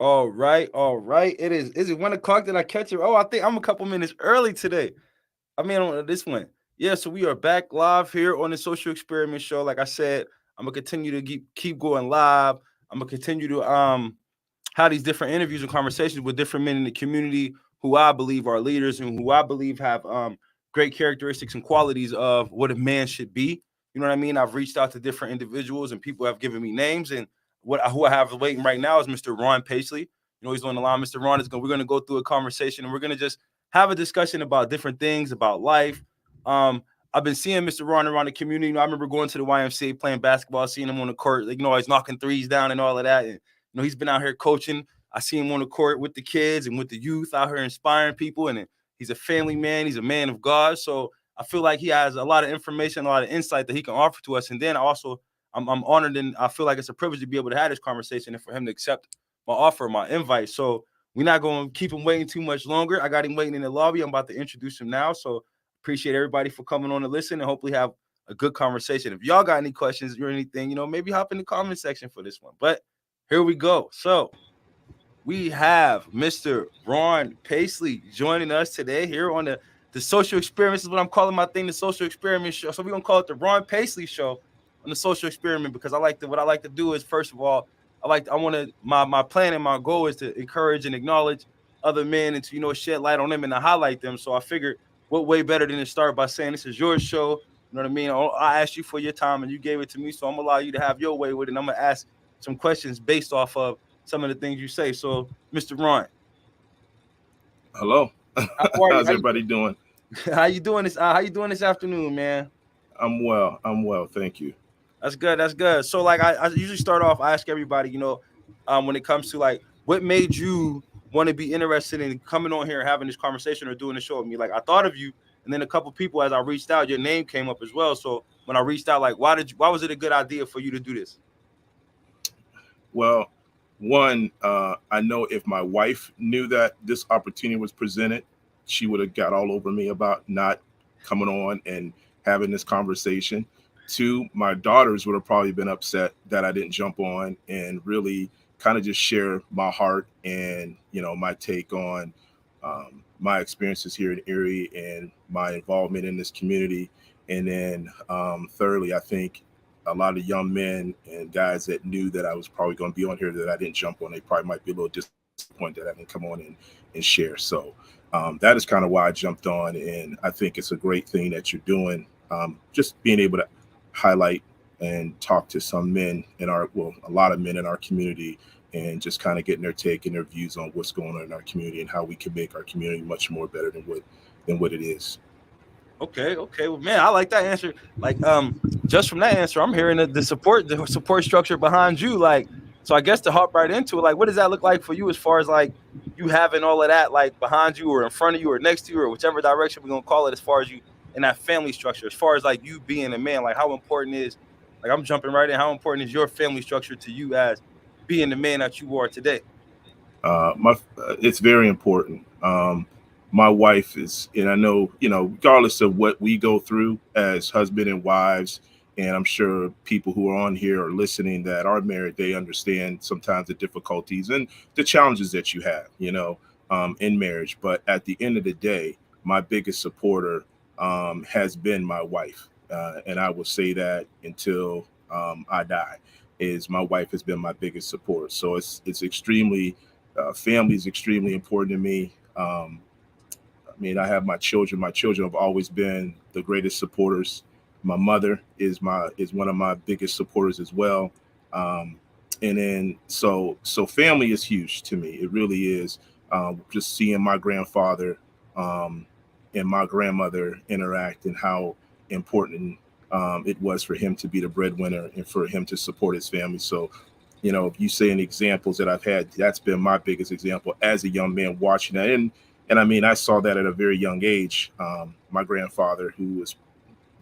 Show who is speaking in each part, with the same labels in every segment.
Speaker 1: All right, all right. It is. Is it 1 o'clock? Did I catch it? Oh, I think I'm a couple minutes early today. I mean, on this one. Yeah, so we are back live here on the Social Experiment Show. Like I said, I'm gonna continue to keep going live. I'm gonna continue to have these different interviews and conversations with different men in the community who I believe are leaders and who I believe have great characteristics and qualities of what a man should be. You know what I mean? I've reached out to different individuals and people have given me names, and who I have waiting right now is Mr. Ron Pacley. You know, he's on the line. Mr. Ron is going. We're going to go through a conversation and we're going to just have a discussion about different things about life. I've been seeing Mr. Ron around the community. You know, I remember going to the YMCA playing basketball, seeing him on the court. Like, you know, he's knocking threes down and all of that. And you know, he's been out here coaching. I see him on the court with the kids and with the youth out here inspiring people. And he's a family man. He's a man of God. So I feel like he has a lot of information, a lot of insight that he can offer to us. And then also, I'm honored and I feel like it's a privilege to be able to have this conversation and for him to accept my offer, my invite. So we're not going to keep him waiting too much longer. I got him waiting in the lobby. I'm about to introduce him now. So appreciate everybody for coming on to listen and hopefully have a good conversation. If y'all got any questions or anything, you know, maybe hop in the comment section for this one. But here we go. So we have Mr. Ron Pacley joining us today here on the Social Experiment. This is what I'm calling my thing, the Social Experiment Show. So we're gonna call it the Ron Pacley Show on the Social Experiment because what I like to do is, first of all, my plan and my goal is to encourage and acknowledge other men and to, you know, shed light on them and to highlight them. So I figured what way better than to start by saying this is your show. You know what I mean? I asked you for your time and you gave it to me, so I'm gonna allow you to have your way with it. And I'm gonna ask some questions based off of some of the things you say. So, Mr. Ron,
Speaker 2: Hello.
Speaker 1: how are you?
Speaker 2: How's everybody doing?
Speaker 1: How you doing this? How you doing this afternoon, man?
Speaker 2: I'm well. I'm well. Thank you.
Speaker 1: That's good. That's good. So, like, I usually start off. I ask everybody, you know, when it comes to like, what made you want to be interested in coming on here and having this conversation or doing the show with me? Like, I thought of you, and then a couple people as I reached out, your name came up as well. So when I reached out, like, why was it a good idea for you to do this?
Speaker 2: Well, one, I know if my wife knew that this opportunity was presented, she would have got all over me about not coming on and having this conversation. Two, my daughters would have probably been upset that I didn't jump on and really kind of just share my heart and my take on my experiences here in Erie and my involvement in this community. And then thirdly, I think a lot of young men and guys that knew that I was probably going to be on here that I didn't jump on, they probably might be a little disappointed that I didn't come on and share. So that is kind of why I jumped on. And I think it's a great thing that you're doing. Just being able to highlight and talk to some men a lot of men in our community and just kind of getting their take and their views on what's going on in our community and how we can make our community much more better than what it is.
Speaker 1: Okay, okay. Well, man, I like that answer. Like, just from that answer, I'm hearing the support structure behind you. Like, so I guess to hop right into it, like, what does that look like for you as far as like you having all of that like behind you or in front of you or next to you or whichever direction we're gonna call it, as far as you in that family structure, as far as like you being a man, like how important is, like I'm jumping right in, how important is your family structure to you as being the man that you are today?
Speaker 2: It's very important. My wife is, and I know, regardless of what we go through as husband and wives, and I'm sure people who are on here or listening that are married, they understand sometimes the difficulties and the challenges that you have, in marriage. But at the end of the day, my biggest supporter has been my wife, and I will say that until I die. Is my wife has been my biggest support. So it's extremely family is extremely important to me. I mean, I have my children. My children have always been the greatest supporters. My mother is one of my biggest supporters as well. Um, and then so family is huge to me. It really is. Just seeing my grandfather um, and my grandmother interact and how important it was for him to be the breadwinner and for him to support his family. So if you say any examples that I've had, that's been my biggest example as a young man watching that. And I mean, I saw that at a very young age. My grandfather, who was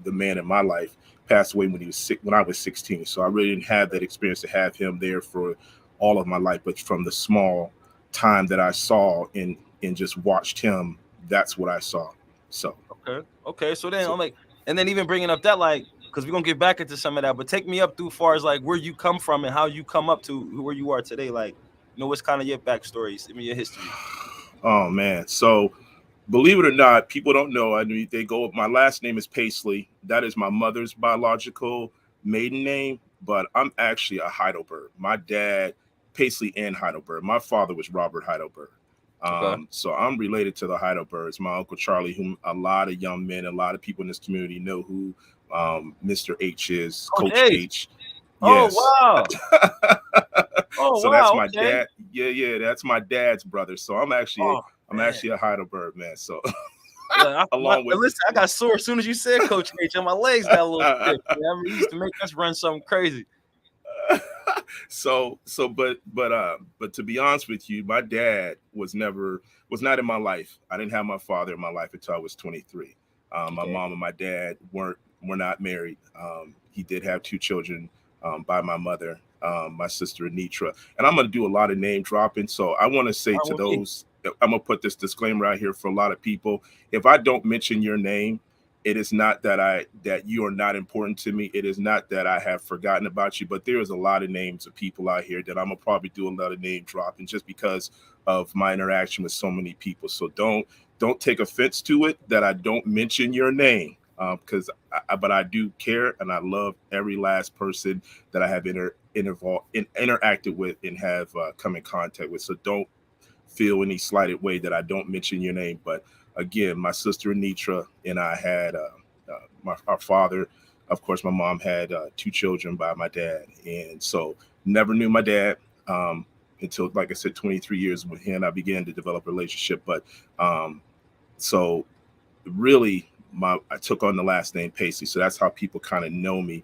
Speaker 2: the man in my life, passed away when he was when I was 16. So I really didn't have that experience to have him there for all of my life. But from the small time that I saw and just watched him, that's what I saw. So,
Speaker 1: Okay. Okay. So then
Speaker 2: so
Speaker 1: I'm like, and then even bringing up that, like, because we're gonna get back into some of that, but take me up through far as like where you come from and how you come up to where you are today. Like, what's kind of your backstory? I mean, your history.
Speaker 2: Oh man. So believe it or not, people don't know. I mean, they go. My last name is Pacley. That is my mother's biological maiden name, but I'm actually a Heidelberg. My dad, Pacley and Heidelberg. My father was Robert Heidelberg.
Speaker 1: Okay.
Speaker 2: So I'm related to the Heidelbergs. My uncle Charlie, whom a lot of young men, a lot of people in this community know who Mr. H is,
Speaker 1: Coach
Speaker 2: Coach
Speaker 1: H.
Speaker 2: H.
Speaker 1: Oh
Speaker 2: Yes.
Speaker 1: wow. Oh
Speaker 2: So that's
Speaker 1: wow.
Speaker 2: my
Speaker 1: Okay.
Speaker 2: dad. Yeah, yeah, that's my dad's brother. So
Speaker 1: Oh
Speaker 2: I'm
Speaker 1: man.
Speaker 2: actually a Heidelberg man. So
Speaker 1: Look,
Speaker 2: along with
Speaker 1: listen, I got sore as soon as you said Coach H, and my legs got a little stiff. Man. I mean, he used to make us run something crazy.
Speaker 2: but to be honest with you, my dad was not in my life. I didn't have my father in my life until I was 23. My
Speaker 1: Okay.
Speaker 2: mom and my dad were not married. He did have two children by my mother, my sister Anitra. And I'm going to do a lot of name dropping. So I want to say
Speaker 1: Fine
Speaker 2: to
Speaker 1: with me.
Speaker 2: those, I'm going to put this disclaimer out here for a lot of people. If I don't mention your name, it is not that you are not important to me. It is not that I have forgotten about you, but there is a lot of names of people out here that I'm gonna probably do a lot of name dropping just because of my interaction with so many people. So don't take offense to it that I don't mention your name, because but I do care and I love every last person that I have interacted with and have come in contact with. So don't feel any slighted way that I don't mention your name. But again, my sister Anitra and I had our father. Of course, my mom had two children by my dad, and so never knew my dad until, like I said, 23 years with him. I began to develop a relationship, but so really, I took on the last name Pacey, so that's how people kind of know me.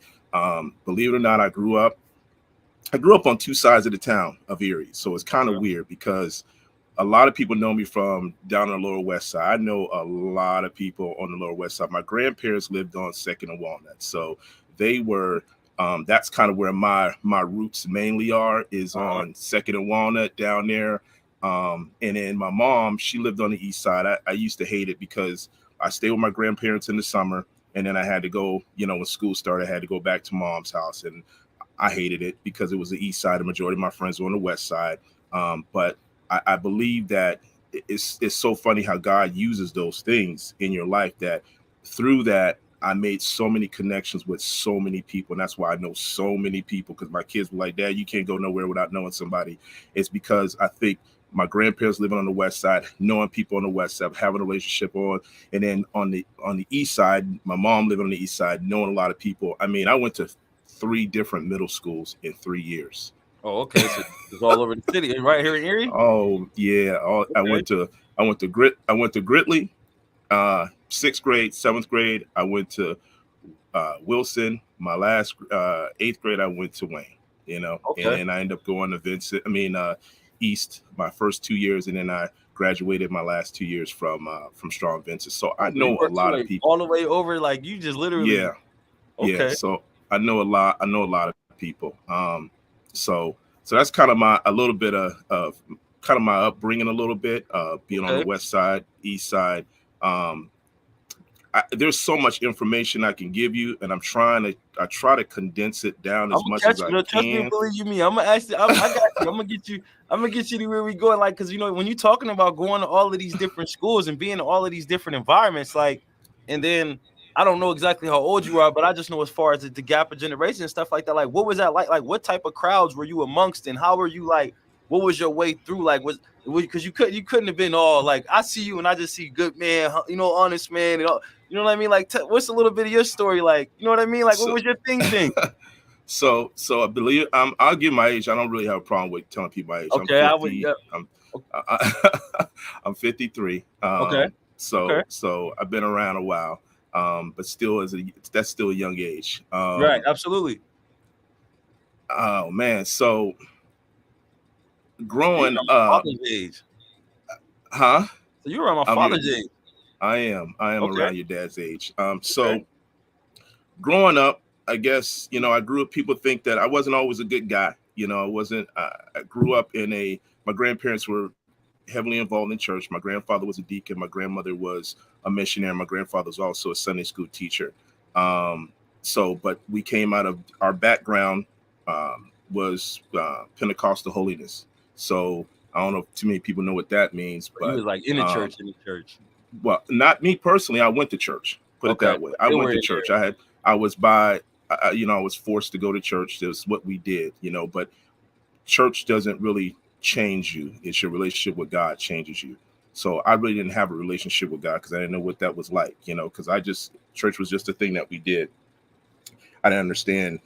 Speaker 2: Believe it or not, I grew up on two sides of the town of Erie, so it's kind of
Speaker 1: Okay.
Speaker 2: weird because a lot of people know me from down on the Lower West Side. I know a lot of people on the Lower West Side. My grandparents lived on Second and Walnut, so they were. That's kind of where my roots mainly are, is
Speaker 1: Uh-huh.
Speaker 2: on Second and Walnut down there. And then my mom, she lived on the East Side. I used to hate it because I stayed with my grandparents in the summer, and then I had to go. When school started, I had to go back to mom's house, and I hated it because it was the East Side. The majority of my friends were on the West Side, but I believe that it's so funny how God uses those things in your life, that through that I made so many connections with so many people. And that's why I know so many people, because my kids were like, Dad, you can't go nowhere without knowing somebody. It's because I think my grandparents living on the West Side, knowing people on the West Side, having a relationship and then on the East Side, my mom living on the East Side, knowing a lot of people. I mean, I went to three different middle schools in 3 years.
Speaker 1: Oh, okay. So it's all over the city, right here in Erie.
Speaker 2: Oh yeah,
Speaker 1: Okay.
Speaker 2: I went to Gridley, sixth grade, seventh grade. I went to Wilson. My last eighth grade, I went to Wayne. And
Speaker 1: Okay.
Speaker 2: then I ended up going to Vincent. I mean East my first 2 years, and then I graduated my last 2 years from Strong Vincent. So I
Speaker 1: Oh, so you
Speaker 2: know a
Speaker 1: worked your
Speaker 2: lot of
Speaker 1: way
Speaker 2: people.
Speaker 1: all the way over, like you just literally.
Speaker 2: Yeah, yeah.
Speaker 1: Okay.
Speaker 2: So I know a lot. I know a lot of people. So that's kind of my a little bit of kind of my upbringing a little bit. Being on the
Speaker 1: Okay.
Speaker 2: West Side, East Side. Um, there's so much information I can give you, and I try to condense it down
Speaker 1: I'm
Speaker 2: as
Speaker 1: gonna
Speaker 2: much as
Speaker 1: catch
Speaker 2: I
Speaker 1: you. No, trust me and
Speaker 2: can.
Speaker 1: believe you me. I'm gonna ask you. I got you. I'm gonna get you. I'm gonna get you to where we going. Like, cause when you're talking about going to all of these different schools and being in all of these different environments, like, and then I don't know exactly how old you are, but I just know as far as the gap of generation and stuff like that. Like, what was that like? Like, what type of crowds were you amongst, and how were you like? What was your way through? Like, was because you couldn't have been all like I see you and I just see good man, honest man, and all, you know what I mean? Like, what's a little bit of your story? Like, you know what I mean? Like, what
Speaker 2: So
Speaker 1: was your thing?
Speaker 2: so I believe I'll give my age. I don't really have a problem with telling people my age. I'm
Speaker 1: Okay, I would.
Speaker 2: 50.
Speaker 1: Yeah.
Speaker 2: I'm 53.
Speaker 1: Okay. Okay.
Speaker 2: So I've been around a while. But still, that's still a young age.
Speaker 1: Right. Absolutely.
Speaker 2: Oh man, so
Speaker 1: So you're
Speaker 2: growing
Speaker 1: around my
Speaker 2: up,
Speaker 1: father's age.
Speaker 2: huh?
Speaker 1: So you're around my
Speaker 2: I'm your,
Speaker 1: father's age.
Speaker 2: I am
Speaker 1: Okay.
Speaker 2: around your dad's age.
Speaker 1: Okay.
Speaker 2: So growing up, I guess I grew up. People think that I wasn't always a good guy. I wasn't. I grew up My grandparents were heavily involved in church. My grandfather was a deacon. My grandmother was a missionary. My grandfather was also a Sunday school teacher. Um, but we came out of our background was Pentecostal holiness. So I don't know if too many people know what that means,
Speaker 1: You
Speaker 2: but
Speaker 1: was like in the church, in the church.
Speaker 2: well, not me personally. I went to church. Put it
Speaker 1: Okay,
Speaker 2: that way.
Speaker 1: but
Speaker 2: I
Speaker 1: they
Speaker 2: went
Speaker 1: were
Speaker 2: to
Speaker 1: in
Speaker 2: church.
Speaker 1: there.
Speaker 2: I was by, I was forced to go to church. That's what we did, but church doesn't really change you. It's your relationship with God changes you. So I really didn't have a relationship with God because I didn't know what that was like, because church was just a thing that we did. I didn't understand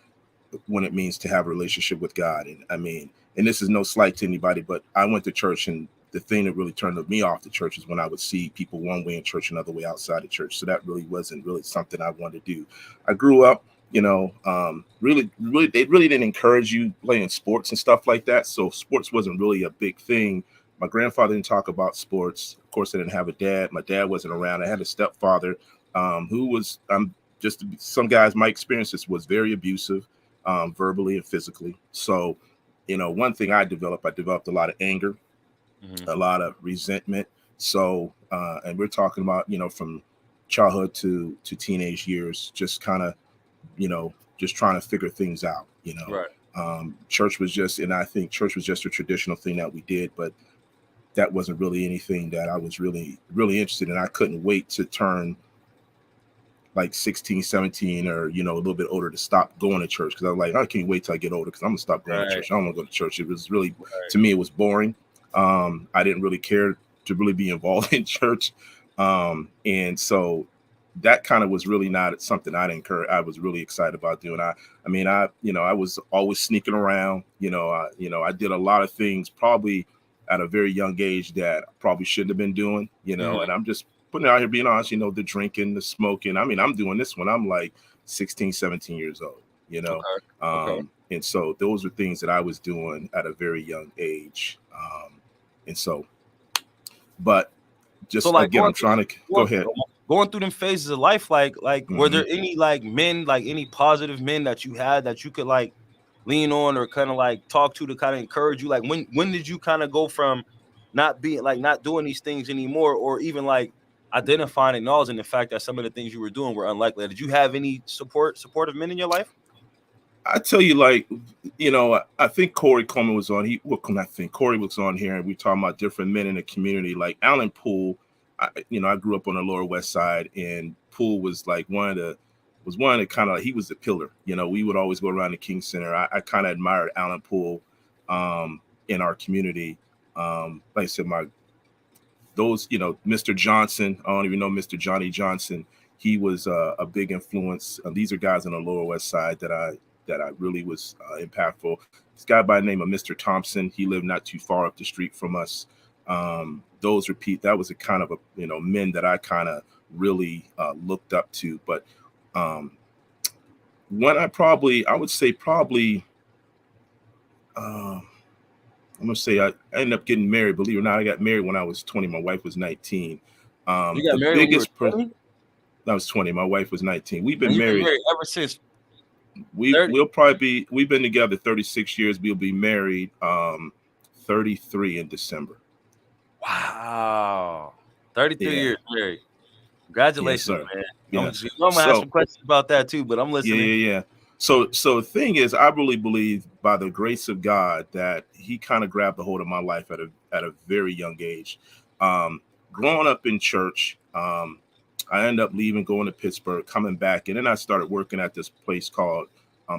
Speaker 2: what it means to have a relationship with God. And I mean, and this is no slight to anybody, but I went to church, and the thing that really turned me off the church is when I would see people one way in church, another way outside the church. So that really wasn't really something I wanted to do. I grew up, really, they really didn't encourage you playing sports and stuff like that. So sports wasn't really a big thing. My grandfather didn't talk about sports. Of course, I didn't have a dad. My dad wasn't around. I had a stepfather who was, just some guys, my experiences was very abusive, verbally and physically. So, one thing I developed a lot of anger,
Speaker 1: Mhm.
Speaker 2: a lot of resentment. So, and we're talking about, from childhood to teenage years, just kind of, just trying to figure things out.
Speaker 1: Right.
Speaker 2: Church was just, and I think church was just a traditional thing that we did, but that wasn't really anything that I was really, really interested in. I couldn't wait to turn like 16, 17, or, a little bit older to stop going to church. Cause I was like, I can't wait till I get older, cause I'm gonna stop going to
Speaker 1: Right.
Speaker 2: church. I don't want to go to church. It was really,
Speaker 1: Right.
Speaker 2: to me, it was boring. I didn't really care to really be involved in church. And so that kind of was really not something I was really excited about doing. I was always sneaking around, I did a lot of things probably at a very young age that I probably shouldn't have been doing,
Speaker 1: Mhm.
Speaker 2: and I'm just putting it out here, being honest, the drinking, the smoking. I mean, I'm doing this when I'm like 16, 17 years old,
Speaker 1: Okay. Okay.
Speaker 2: and so those are things that I was doing at a very young age. And so, but
Speaker 1: So
Speaker 2: just
Speaker 1: like
Speaker 2: again, I'm trying to go
Speaker 1: going,
Speaker 2: ahead.
Speaker 1: going through them phases of life, like were
Speaker 2: Hmm.
Speaker 1: there any like men, like any positive men that you had that you could like lean on or kind of like talk to kind of encourage you? Like when did you kind of go from not being like not doing these things anymore, or even like identifying, acknowledging the fact that some of the things you were doing were unlikely? Did you have any supportive men in your life?
Speaker 2: I tell you, like, I think Corey Coleman was on. I think Corey was on here, and we talking about different men in the community, like Alan Poole. I grew up on the Lower West Side, and Poole was like one of the kind of, he was the pillar. We would always go around the King Center. I kind of admired Alan Poole in our community. Like I said, Mr. Johnson. I don't even know Mr. Johnny Johnson. He was a big influence. These are guys on the Lower West Side that I really was impactful. This guy by the name of Mr. Thompson. He lived not too far up the street from us. That was a kind of men that I kind of really looked up to. But when I would say probably, I'm gonna say I ended up getting married. Believe it or not, I got married when I was 20. My wife was 19.
Speaker 1: You got
Speaker 2: The
Speaker 1: married when you were
Speaker 2: biggest person,
Speaker 1: 20,
Speaker 2: I was 20. My wife was 19. We've
Speaker 1: and
Speaker 2: been
Speaker 1: you've been
Speaker 2: married.
Speaker 1: married ever since
Speaker 2: We
Speaker 1: 30.
Speaker 2: we'll probably we've been together 36 years. We'll be married 33 in December.
Speaker 1: Wow, 33
Speaker 2: Yeah.
Speaker 1: years married.
Speaker 2: Yes,
Speaker 1: Congratulations,
Speaker 2: sir.
Speaker 1: man.
Speaker 2: Yeah.
Speaker 1: I'm gonna have
Speaker 2: So
Speaker 1: some questions about that too, but I'm
Speaker 2: yeah,
Speaker 1: listening.
Speaker 2: yeah, yeah. So the thing is, I really believe by the grace of God that He kind of grabbed a hold of my life at a very young age. Growing up in church, I ended up leaving, going to Pittsburgh, coming back, and then I started working at this place called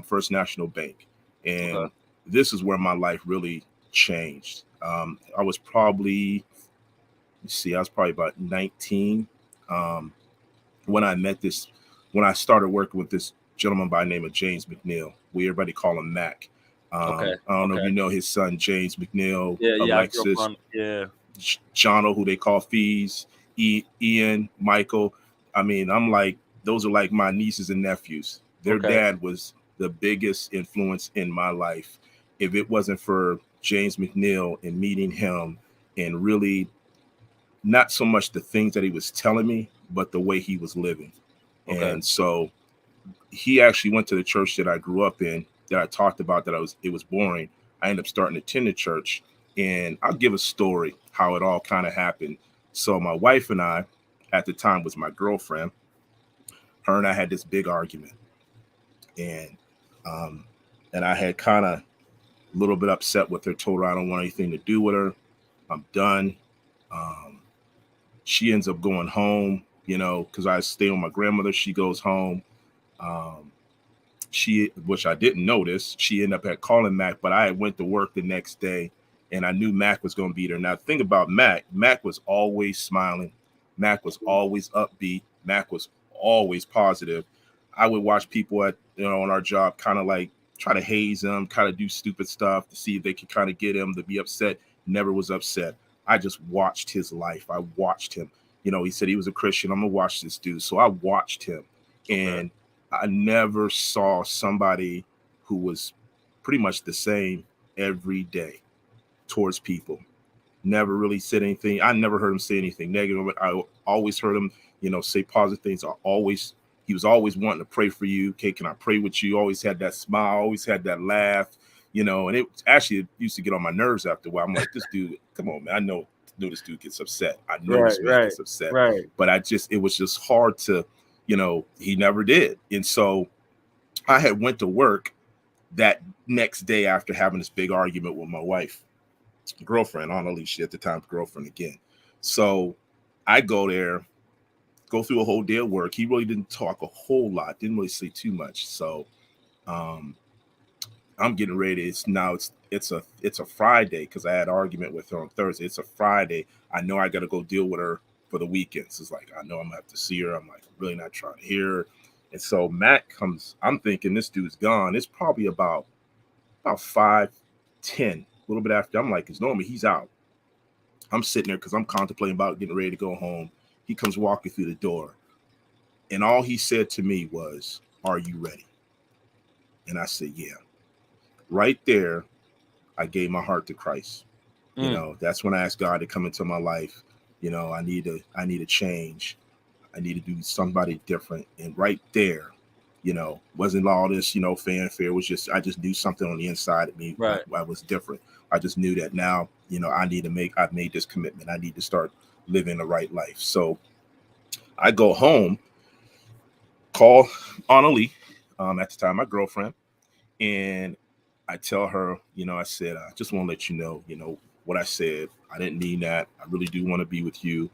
Speaker 2: First National Bank,
Speaker 1: Okay.
Speaker 2: and this is where my life really changed. I was probably, I was probably about 19 um, when I met this, when I started working with this gentleman by the name of James McNeil. We everybody call him Mac.
Speaker 1: Okay.
Speaker 2: I don't know if
Speaker 1: Okay.
Speaker 2: you know his son James McNeil,
Speaker 1: Yeah. Yeah. I grew up
Speaker 2: Alexis,
Speaker 1: on. Yeah.
Speaker 2: Jono, who they call Fees, Ian, Michael. I mean, I'm like, those are like my nieces and nephews. Their
Speaker 1: Okay.
Speaker 2: dad was the biggest influence in my life. If it wasn't for James McNeil and meeting him and really not so much the things that he was telling me, but the way he was living.
Speaker 1: Okay.
Speaker 2: And so he actually went to the church that I grew up in, that I talked about, it was boring. I ended up starting to attend the church. And I'll give a story how it all kind of happened. So my wife and I, at the time, was my girlfriend. Her and I had this big argument. And and I had kind of a little bit upset with her, told her I don't want anything to do with her. I'm done. Um, she ends up going home, you know, because I stay with my grandmother. She goes home. Um, which I didn't notice, she ended up at calling Mac, but I went to work the next day and I knew Mac was going to be there. Now, the thing about Mac was always smiling. Mac was always upbeat. Mac was always positive. I would watch people on our job kind of like try to haze him, kind of do stupid stuff to see if they could kind of get him to be upset. Never was upset. I just watched his life. I watched him. You know, he said he was a Christian. I'm going to watch this dude. So I watched him. And I never saw somebody who was pretty much the same every day towards people. Never really said anything. I never heard him say anything negative. I always heard him, you know, say positive things. He was always wanting to pray for you. Okay, can I pray with you? Always had that smile, always had that laugh, you know, and it used to get on my nerves after a while. I'm like, this dude, come on, man. I know this dude gets upset. I know this man gets upset.
Speaker 1: Right.
Speaker 2: But it was just hard to, you know, he never did. And so I had went to work that next day after having this big argument with my wife, girlfriend, on Alicia at the time, girlfriend again. So I go there, go through a whole day of work. He really didn't talk a whole lot, didn't really say too much. So I'm getting ready. It's a Friday because I had an argument with her on Thursday. It's a Friday. I know I got to go deal with her for the weekends. It's like, I know I'm gonna have to see her. I'm like, I'm really not trying to hear her. And so Matt comes, I'm thinking this dude's gone. It's probably about 5:10, a little bit after. I'm like, because normally he's out. I'm sitting there because I'm contemplating about getting ready to go home. He comes walking through the door. And all he said to me was, "Are you ready?" And I said, "Yeah." Right there, I gave my heart to Christ. You know, that's when I asked God to come into my life. You know, I need a change. I need to do somebody different. And right there, you know, wasn't all this, you know, fanfare. It was just, I just knew something on the inside of me.
Speaker 1: Right.
Speaker 2: I was different. I just knew that now, you know, I've made this commitment. I need to start living the right life. So I go home, call Annalie, at the time, my girlfriend, and I tell her, you know, I said, I just want to let you know, what I said. I didn't mean that. I really do want to be with you.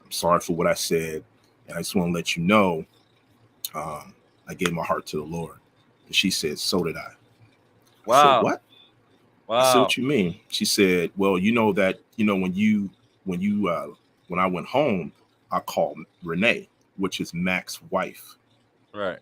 Speaker 2: I'm sorry for what I said. And I just want to let you know, I gave my heart to the Lord. And she said, so did I.
Speaker 1: Wow.
Speaker 2: I said, what?
Speaker 1: Wow.
Speaker 2: I said, what you mean? She said, well, you know that, you know, when I went home, I called Renee, which is Mac's wife.
Speaker 1: Right.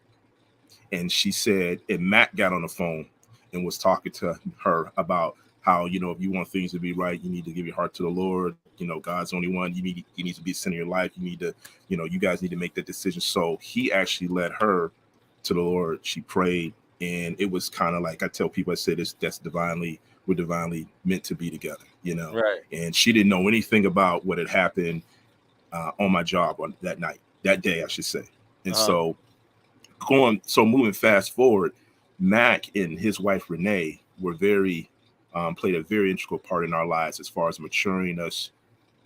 Speaker 2: And she said, and Mac got on the phone and was talking to her about how, you know, if you want things to be right, you need to give your heart to the Lord. You know, God's the only one. He needs to be the center of your life. You need to, you know, you guys need to make that decision. So he actually led her to the Lord. She prayed, and it was kind of like, I tell people, I said, we're divinely meant to be together, you know.
Speaker 1: Right.
Speaker 2: And she didn't know anything about what had happened on my job on that day, I should say. And so moving fast forward, Mac and his wife Renee were played a very integral part in our lives as far as maturing us,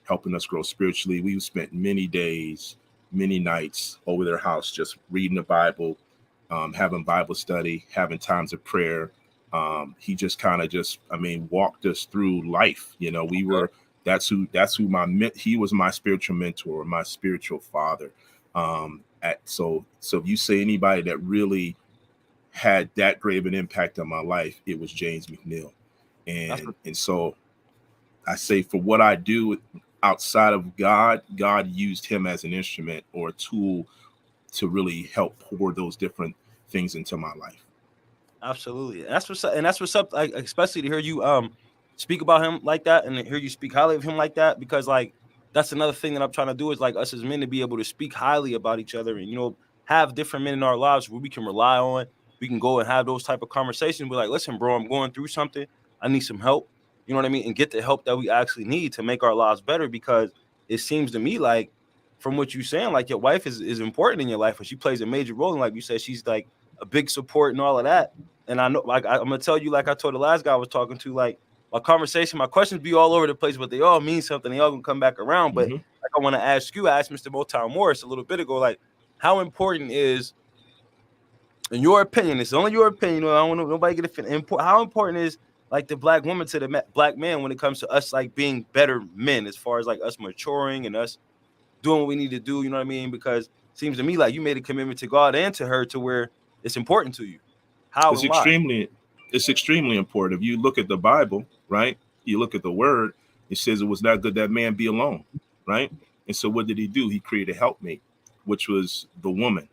Speaker 2: helping us grow spiritually. We spent many days, many nights over their house, just reading the Bible, having Bible study, having times of prayer. He just kind of walked us through life. You know, he was my spiritual mentor, my spiritual father. So if you say anybody that really had that great of an impact on my life, it was James McNeil. And so I say, for what I do outside of God used him as an instrument or a tool to really help pour those different things into my life.
Speaker 1: Absolutely. That's what's up. Like, especially to hear you speak about him like that, and to hear you speak highly of him like that, because like that's another thing that I'm trying to do is like us as men to be able to speak highly about each other, and you know, have different men in our lives where we can rely on. We can go and have those type of conversations. We're like, listen, bro, I'm going through something. I need some help. You know what I mean? And get the help that we actually need to make our lives better, because it seems to me like, from what you're saying, like your wife is important in your life, and she plays a major role. And like you said, she's like a big support and all of that. And I know, like, I'm gonna tell you, like I told the last guy I was talking to, like my questions be all over the place, but they all mean something. They all gonna come back around. But like I want to ask you, I asked Mr. Motown Morris a little bit ago, like, how important is, in your opinion, it's only your opinion, I don't want nobody get offended, how important is like the black woman to the black man when it comes to us like being better men, as far as like us maturing and us doing what we need to do. You know what I mean? Because it seems to me like you made a commitment to God and to her to where it's important to you. How
Speaker 2: It's
Speaker 1: and why?
Speaker 2: extremely, it's extremely important. If you look at the Bible, right? You look at the word, it says it was not good that man be alone, right? And so what did he do? He created a helpmate, which was the woman,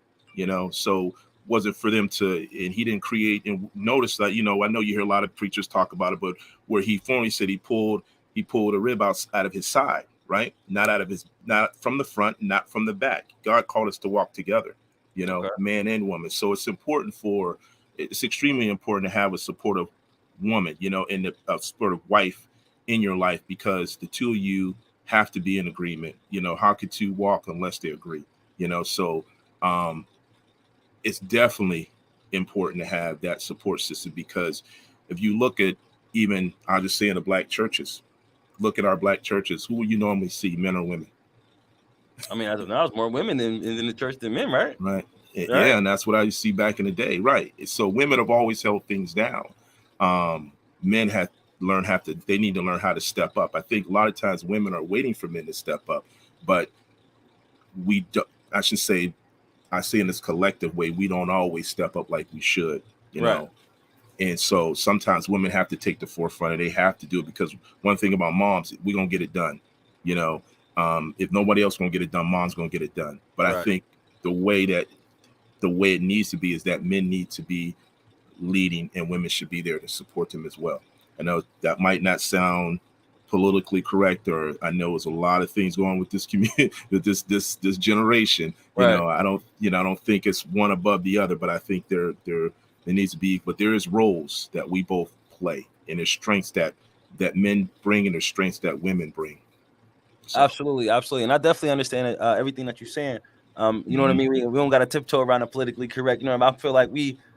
Speaker 2: So wasn't for them to, and he didn't create, and notice that, I know you hear a lot of preachers talk about it, but where he formally said he pulled a rib out of his side, right? Not from the front, not from the back. God called us to walk together,
Speaker 1: Okay.
Speaker 2: man and woman. So it's extremely important to have a supportive woman, and a supportive wife in your life, because the two of you have to be in agreement. How could two walk unless they agree? So um, it's definitely important to have that support system, because if you look at, even I'll just say, in the black churches, look at our black churches, who will you normally see, men or women?
Speaker 1: I mean, as of now, it's more women in the church than men, right?
Speaker 2: Right.
Speaker 1: Right.
Speaker 2: Yeah, and that's what I used to see back in the day. Right. So women have always held things down. Men they need to learn how to step up. I think a lot of times women are waiting for men to step up, but we do, I should say, I say in this collective way, we don't always step up like we should,
Speaker 1: Right.
Speaker 2: And so sometimes women have to take the forefront, and they have to do it, because one thing about moms, we're gonna get it done. If nobody else gonna get it done, mom's gonna get it done. But I
Speaker 1: Right.
Speaker 2: think the way it needs to be is that men need to be leading, and women should be there to support them as well. I know that might not sound politically correct, or I know there's a lot of things going on with this community, with this generation.
Speaker 1: Right.
Speaker 2: I don't think it's one above the other, but I think there needs to be, but there is roles that we both play, and there's strengths that men bring, and there's strengths that women bring. So,
Speaker 1: Absolutely, absolutely, and I definitely understand everything that you're saying. You know what I
Speaker 2: mhm,
Speaker 1: mean? We don't got to tiptoe around the politically correct. You know what I mean? I feel like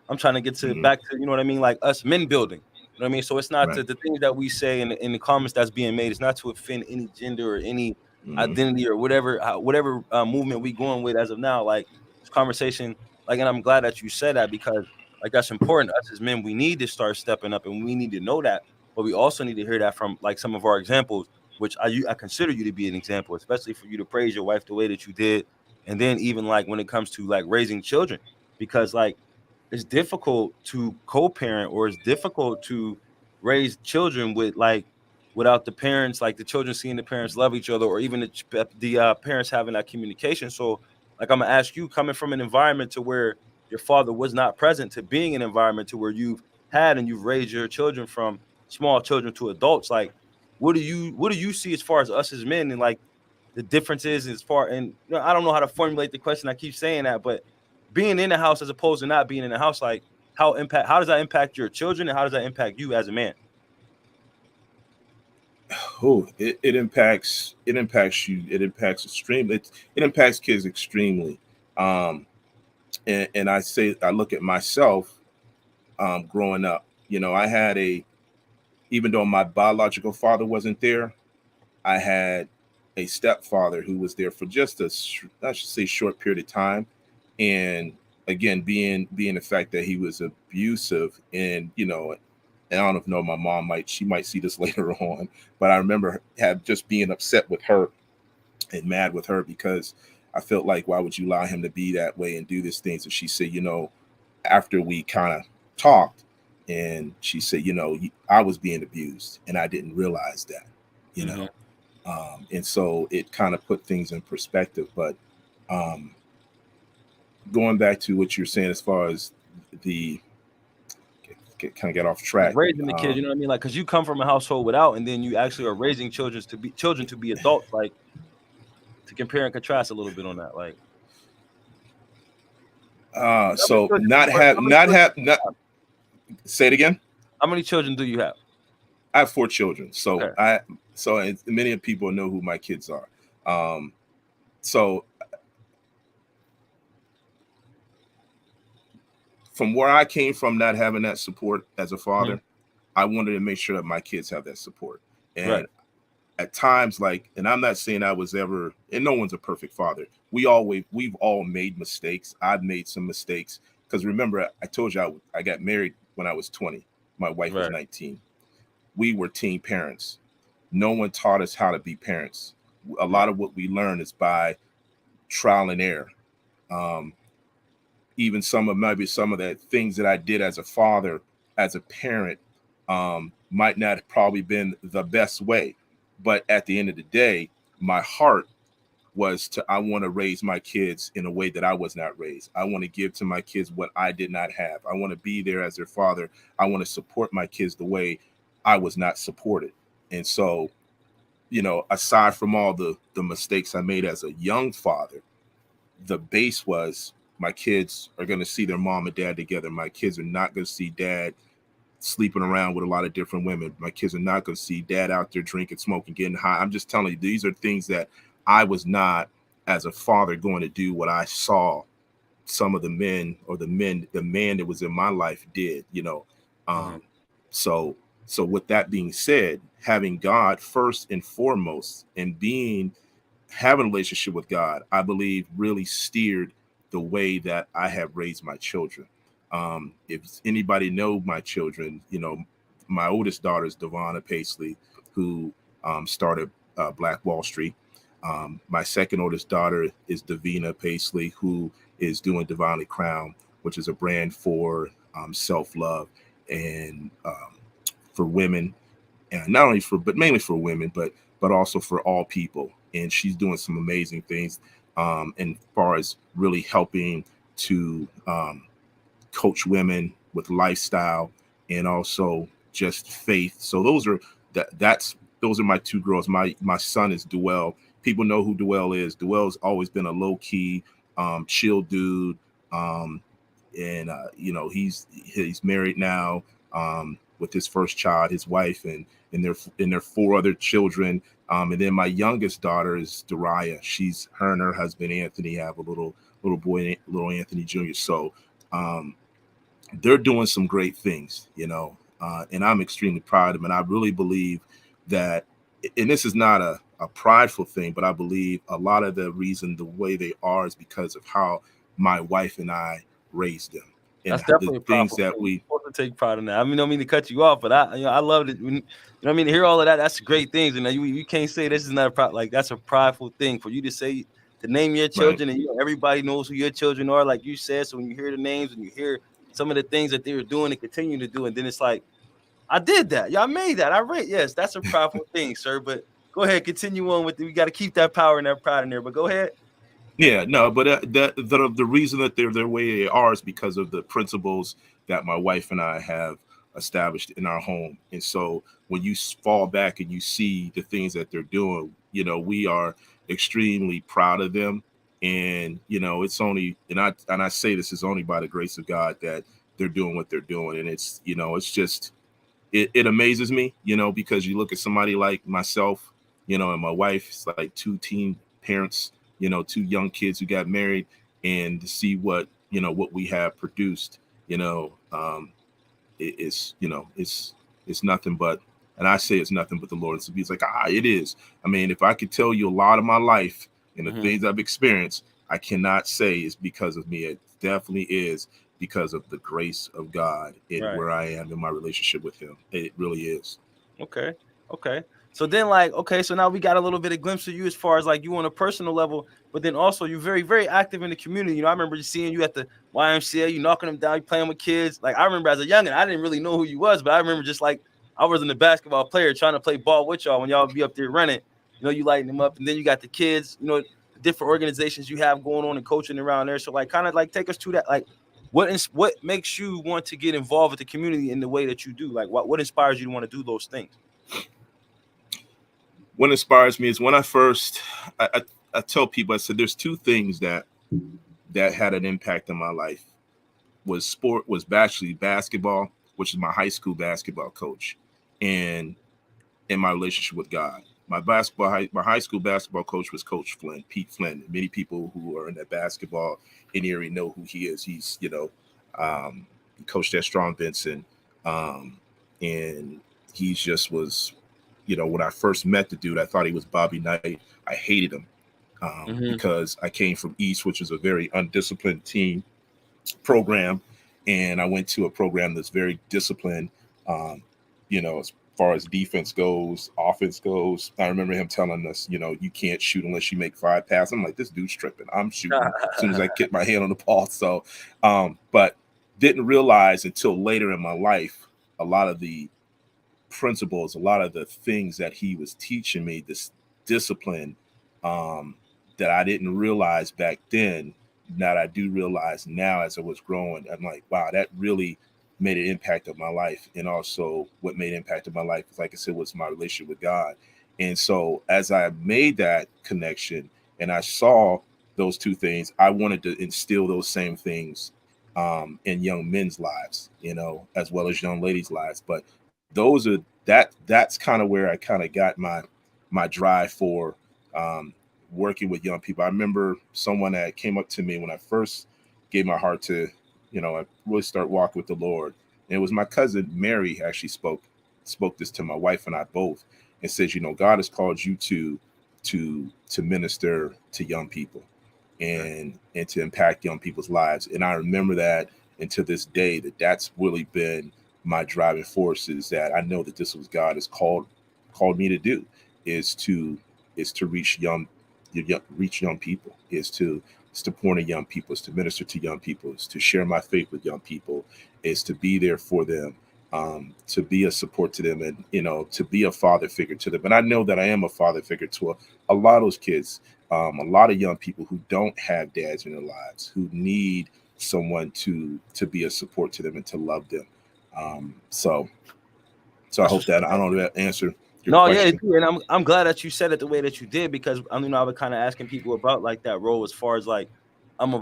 Speaker 1: I'm trying to get to
Speaker 2: mhm,
Speaker 1: back to, you know what I mean, like us men building. You know what I mean? So it's not
Speaker 2: right,
Speaker 1: the things that we say in the comments that's being made. It's not to offend any gender or any
Speaker 2: mhm,
Speaker 1: identity or whatever movement we going with as of now. Like this conversation, like, and I'm glad that you said that, because like that's important. Us as men, we need to start stepping up, and we need to know that, but we also need to hear that from like some of our examples, which I consider you to be an example, especially for you to praise your wife the way that you did. And then even like when it comes to like raising children, because like it's difficult to co-parent, or it's difficult to raise children with like without the parents, like the children seeing the parents love each other, or even the parents having that communication. So like I'm gonna ask you, coming from an environment to where your father was not present, to being an environment to where you've had and you've raised your children from small children to adults, like what do you see as far as us as men, and like the differences as far, and I don't know how to formulate the question. I keep saying that, but being in the house as opposed to not being in the house, like how does that impact your children, and how does that impact you as a man?
Speaker 2: it impacts you. It impacts extremely. It impacts kids extremely. Um, and I look at myself, growing up. I had even though my biological father wasn't there, I had a stepfather who was there for just I should say, short period of time. And again, being the fact that he was abusive, and I don't know if my mom might see this later on, but I remember just being upset with her and mad with her, because I felt like, why would you allow him to be that way and do these things? And she said, after we kind of talked, and she said, I was being abused and I didn't realize that, you
Speaker 1: Hmm.
Speaker 2: know. And so it kind of put things in perspective. But um, going back to what you're saying, as far as the kind of get off
Speaker 1: Like
Speaker 2: track.
Speaker 1: raising the kids, you know what I mean? Like, because you come from a household without, and then you actually are raising children to be adults. Like, to compare and contrast a little bit on that. Like, how many
Speaker 2: So
Speaker 1: children do
Speaker 2: not
Speaker 1: you,
Speaker 2: have
Speaker 1: how many
Speaker 2: not
Speaker 1: children
Speaker 2: have
Speaker 1: do you
Speaker 2: not
Speaker 1: have?
Speaker 2: say it again.
Speaker 1: How many children do you have?
Speaker 2: I have 4 children,
Speaker 1: Okay.
Speaker 2: and many people know who my kids are. Um, so from where I came from, not having that support as a
Speaker 1: Mhm.
Speaker 2: father, I wanted to make sure that my kids have that support.
Speaker 1: Right.
Speaker 2: And at times, and I'm not saying I was ever, and no one's a perfect father. We've all made mistakes. I've made some mistakes, because remember, I told you I got married when I was 20. My wife was
Speaker 1: Right.
Speaker 2: 19. we were teen parents. No one taught us how to be parents. A lot of what we learn is by trial and error. Um, Even some of the things that I did as a father, as a parent, might not have probably been the best way. But at the end of the day, my heart was to I want to raise my kids in a way that I was not raised. I want to give to my kids what I did not have. I want to be there as their father. I want to support my kids the way I was not supported. And so, aside from all the mistakes I made as a young father, the base was my kids are going to see their mom and dad together. My kids are not going to see dad sleeping around with a lot of different women. My kids are not going to see dad out there drinking, smoking, getting high. I'm just telling you, these are things that I was not, as a father, going to do what I saw some of the men or the man that was in my life did,
Speaker 1: Mhm.
Speaker 2: So, with that being said, having God first and foremost and having a relationship with God, I believe really steered the way that I have raised my children. If anybody know my children, my oldest daughter is Devonna Pacley, who started Black Wall Street. My second oldest daughter is Davina Pacley, who is doing Divinely Crown, which is a brand for self-love and for women, and not only but mainly for women, but also for all people. And she's doing some amazing things as far as really helping to coach women with lifestyle and also just faith. So those are my two girls. My son is Duell. People know who Duell is. Duell's always been a low key, chill dude. And he's married now with his first child, his wife, and their four other children. And then my youngest daughter is Dariah. Her and her husband Anthony have a little boy, little Anthony Jr. So they're doing some great things, and I'm extremely proud of them. And I really believe that, and this is not a prideful thing, but I believe a lot of the reason the way they are is because of how my wife and I raised them and
Speaker 1: That's
Speaker 2: the
Speaker 1: definitely a
Speaker 2: things
Speaker 1: powerful
Speaker 2: that
Speaker 1: thing. You're
Speaker 2: we,
Speaker 1: supposed to take pride in that. I mean, I don't mean to cut you off, but I love it. What I mean, to hear all of that, that's great things. And you can't say this is not a like that's a prideful thing for you to say, to name your
Speaker 2: right.
Speaker 1: children, and everybody knows who your children are, like you said. So when you hear the names and you hear some of the things that they were doing and continue to do, and then it's like, I did that. Y'all made that. I read. Yes, that's a prideful thing, sir. But go ahead, continue on with it. We got to keep that power and that pride in there. But go ahead.
Speaker 2: Yeah, no, but the reason that they're the way they are is because of the principles that my wife and I have established in our home. And so when you fall back and you see the things that they're doing, we are extremely proud of them. And it's only, and I say this is only by the grace of God that they're doing what they're doing. And it's just it amazes me, because you look at somebody like myself, and my wife, it's like two teen parents, two young kids who got married, and to see what we have produced, it's nothing but, and I say it's nothing but the Lord. So he's like, it is. I mean, if I could tell you a lot of my life and the
Speaker 1: Mhm.
Speaker 2: things I've experienced, I cannot say it's because of me. It definitely is because of the grace of God and
Speaker 1: Right.
Speaker 2: where I am in my relationship with Him. It really is.
Speaker 1: Okay. Okay. So then, like, okay, so now we got a little bit of glimpse of you as far as like you on a personal level, but then also you're very, very active in the community. I remember just seeing you at the YMCA, you knocking them down, you playing with kids. Like, I remember as a youngin', I didn't really know who you was, but I remember just like I wasn't a basketball player trying to play ball with y'all when y'all would be up there running. You lighting them up, and then you got the kids, the different organizations you have going on and coaching around there. So, like, kind of like take us to that, like, what makes you want to get involved with the community in the way that you do? Like, what inspires you to want to do those things?
Speaker 2: What inspires me is when I tell people, I said, there's two things that had an impact on my life. Was actually basketball, which is my high school basketball coach, and in my relationship with God. My high school basketball coach was Coach Flynn, Pete Flynn. Many people who are in that basketball in the area know who he is. He's he coached at Strong Vincent, and he just was, when I first met the dude, I thought he was Bobby Knight. I hated him
Speaker 1: Mhm.
Speaker 2: because I came from East, which is a very undisciplined team program, and I went to a program that's very disciplined. Um, far as defense goes, offense goes. I remember him telling us, you know, you can't shoot unless you make 5 passes. I'm like, this dude's tripping. I'm shooting as soon as I get my hand on the ball. So, but didn't realize until later in my life a lot of the principles, a lot of the things that he was teaching me, this discipline, um, that I didn't realize back then, that I do realize now as I was growing. I'm like, wow, that really made an impact of my life. And also what made impact of my life, like I said, was my relationship with God. And so as I made that connection and I saw those two things, I wanted to instill those same things in young men's lives, you know, as well as young ladies' lives. But those are that's kind of where I kind of got my drive for working with young people. I remember someone that came up to me when I first gave my heart to, you know, I really start walking with the Lord. And it was my cousin Mary actually spoke this to my wife and I both, and says, you know, God has called you to minister to young people and to impact young people's lives. And I remember that, and to this day, that's really been my driving force, is that I know that this was God has called me to do, is to reach young people, is to pour into young people, is to minister to young people, is to share my faith with young people, is to be there for them, to be a support to them, and, you know, to be a father figure to them. And I know that I am a father figure to a lot of those kids, a lot of young people who don't have dads in their lives, who need someone to be a support to them and to love them. So I
Speaker 1: That's
Speaker 2: hope
Speaker 1: what's
Speaker 2: that I don't know that answer your
Speaker 1: No, yeah, it
Speaker 2: question.
Speaker 1: did, and I'm glad that you said it the way that you did, because I mean I was kind of asking people about like that role, as far as like some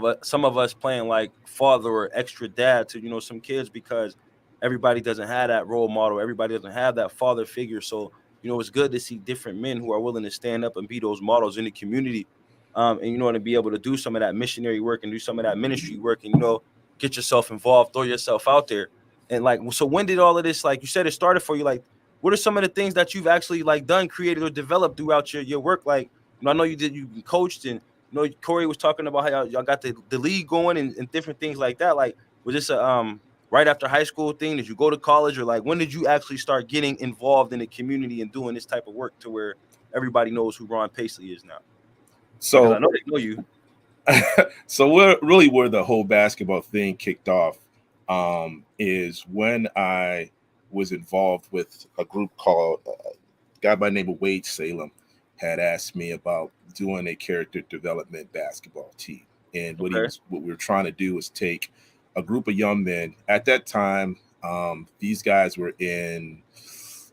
Speaker 1: of us playing like father or extra dad to, you know, some kids, because everybody doesn't have that role model, everybody doesn't have that father figure. So, you know, it's good to see different men who are willing to stand up and be those models in the community, and, you know, to be able to do some of that missionary work and do some of that ministry work, and, you know, get yourself involved, throw yourself out there. And like, so when did all of this, like you said, it started for you? Like, what are some of the things that you've actually like done, created, or developed throughout your work? Like, you know, I know you coached, and, you know, Corey was talking about how y'all got the league going, and different things like that. Like, was this a right after high school thing? Did you go to college, or like when did you actually start getting involved in the community and doing this type of work to where everybody knows who Ron Pacley is now? Because I
Speaker 2: So
Speaker 1: know they know you.
Speaker 2: so where the whole basketball thing kicked off, is when I was involved with a group called a guy by the name of Wade Salem had asked me about doing a character development basketball team. And
Speaker 1: Okay.
Speaker 2: what we were trying to do was take a group of young men at that time. These guys were in,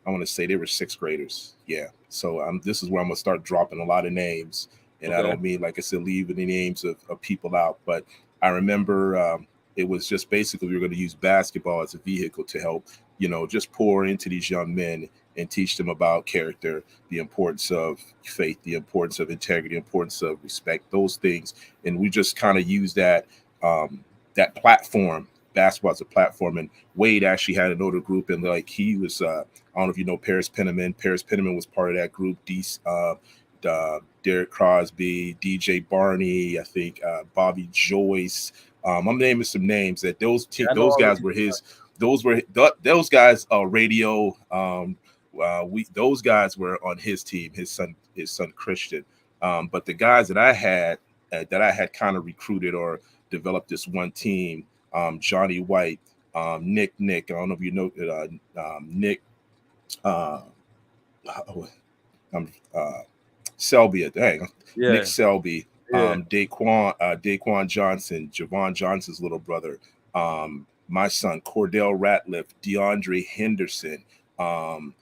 Speaker 2: I want to say they were sixth graders. Yeah. So this is where I'm gonna start dropping a lot of names, and I
Speaker 1: Okay.
Speaker 2: don't mean, like I said, leaving the names of people out, but I remember it was just basically we were going to use basketball as a vehicle to help, you know, just pour into these young men and teach them about character, the importance of faith, the importance of integrity, the importance of respect, those things. And we just kind of use that platform, basketball as a platform. And Wade actually had an older group, and like he was, I don't know if you know Paris Penniman. Paris Penniman was part of that group. Derek Crosby, DJ Barney, I think Bobby Joyce. I'm naming some names that
Speaker 1: Yeah, I know
Speaker 2: those
Speaker 1: all of
Speaker 2: guys
Speaker 1: these
Speaker 2: were
Speaker 1: guys.
Speaker 2: his. Those guys. Radio. We those guys were on his team. His son Christian. But the guys that I had kind of recruited or developed this one team. Johnny White, Nick. I don't know if you know Nick. Uh, I'm Selby, dang, Nick
Speaker 1: Yeah.
Speaker 2: Selby,
Speaker 1: Yeah.
Speaker 2: Daquan Johnson, Javon Johnson's little brother, my son Cordell Ratliff, DeAndre Henderson. Um,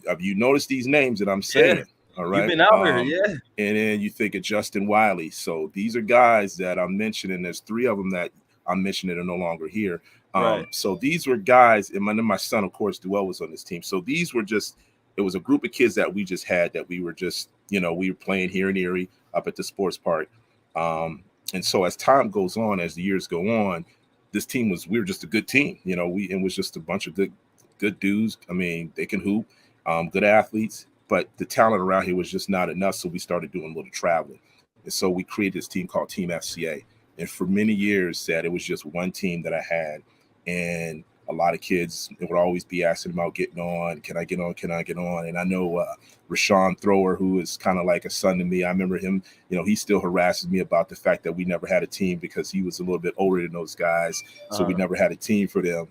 Speaker 2: have you noticed these names that I'm
Speaker 1: Yeah.
Speaker 2: saying? All
Speaker 1: You've
Speaker 2: right.
Speaker 1: been out here. Yeah.
Speaker 2: And then you think of Justin Wiley. So these are guys that I'm mentioning. There's 3 of them that I'm mentioning that are no longer here.
Speaker 1: Right.
Speaker 2: So these were guys, and my son, of course, Duell was on this team. So these were just, it was a group of kids that we just had, that we were just, you know, we were playing here in Erie up at the sports park. And so as time goes on, as the years go on, we were just a good team. You know, it was just a bunch of good dudes. I mean, they can hoop, good athletes, but the talent around here was just not enough. So we started doing a little traveling. And so we created this team called Team FCA. And for many years that it was just one team that I had. And a lot of kids would always be asking about getting on. Can I get on? Can I get on? And I know Rashawn Thrower, who is kind of like a son to me. I remember him, he still harasses me about the fact that we never had a team because he was a little bit older than those guys. So we never had a team for them.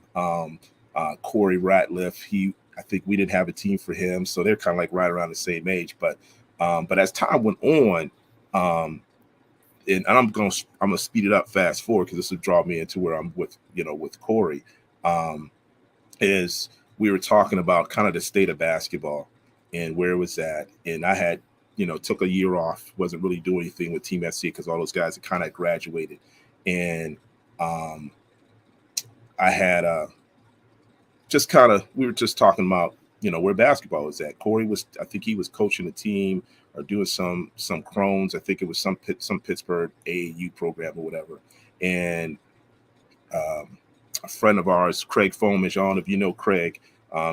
Speaker 2: Corey Ratliff, I think we didn't have a team for him. So they're kind of like right around the same age. But as time went on, and I'm gonna speed it up fast forward because this will draw me into where I'm with Corey. Is we were talking about kind of the state of basketball and where it was at, and I had took a year off, wasn't really doing anything with Team SCA because all those guys had kind of graduated, and I had we were just talking about where basketball was at. Corey I think he was coaching a team or doing some Crohn's. I think it was some Pittsburgh AAU program or whatever. And a friend of ours, Craig Fomish, I don't know if you know Craig.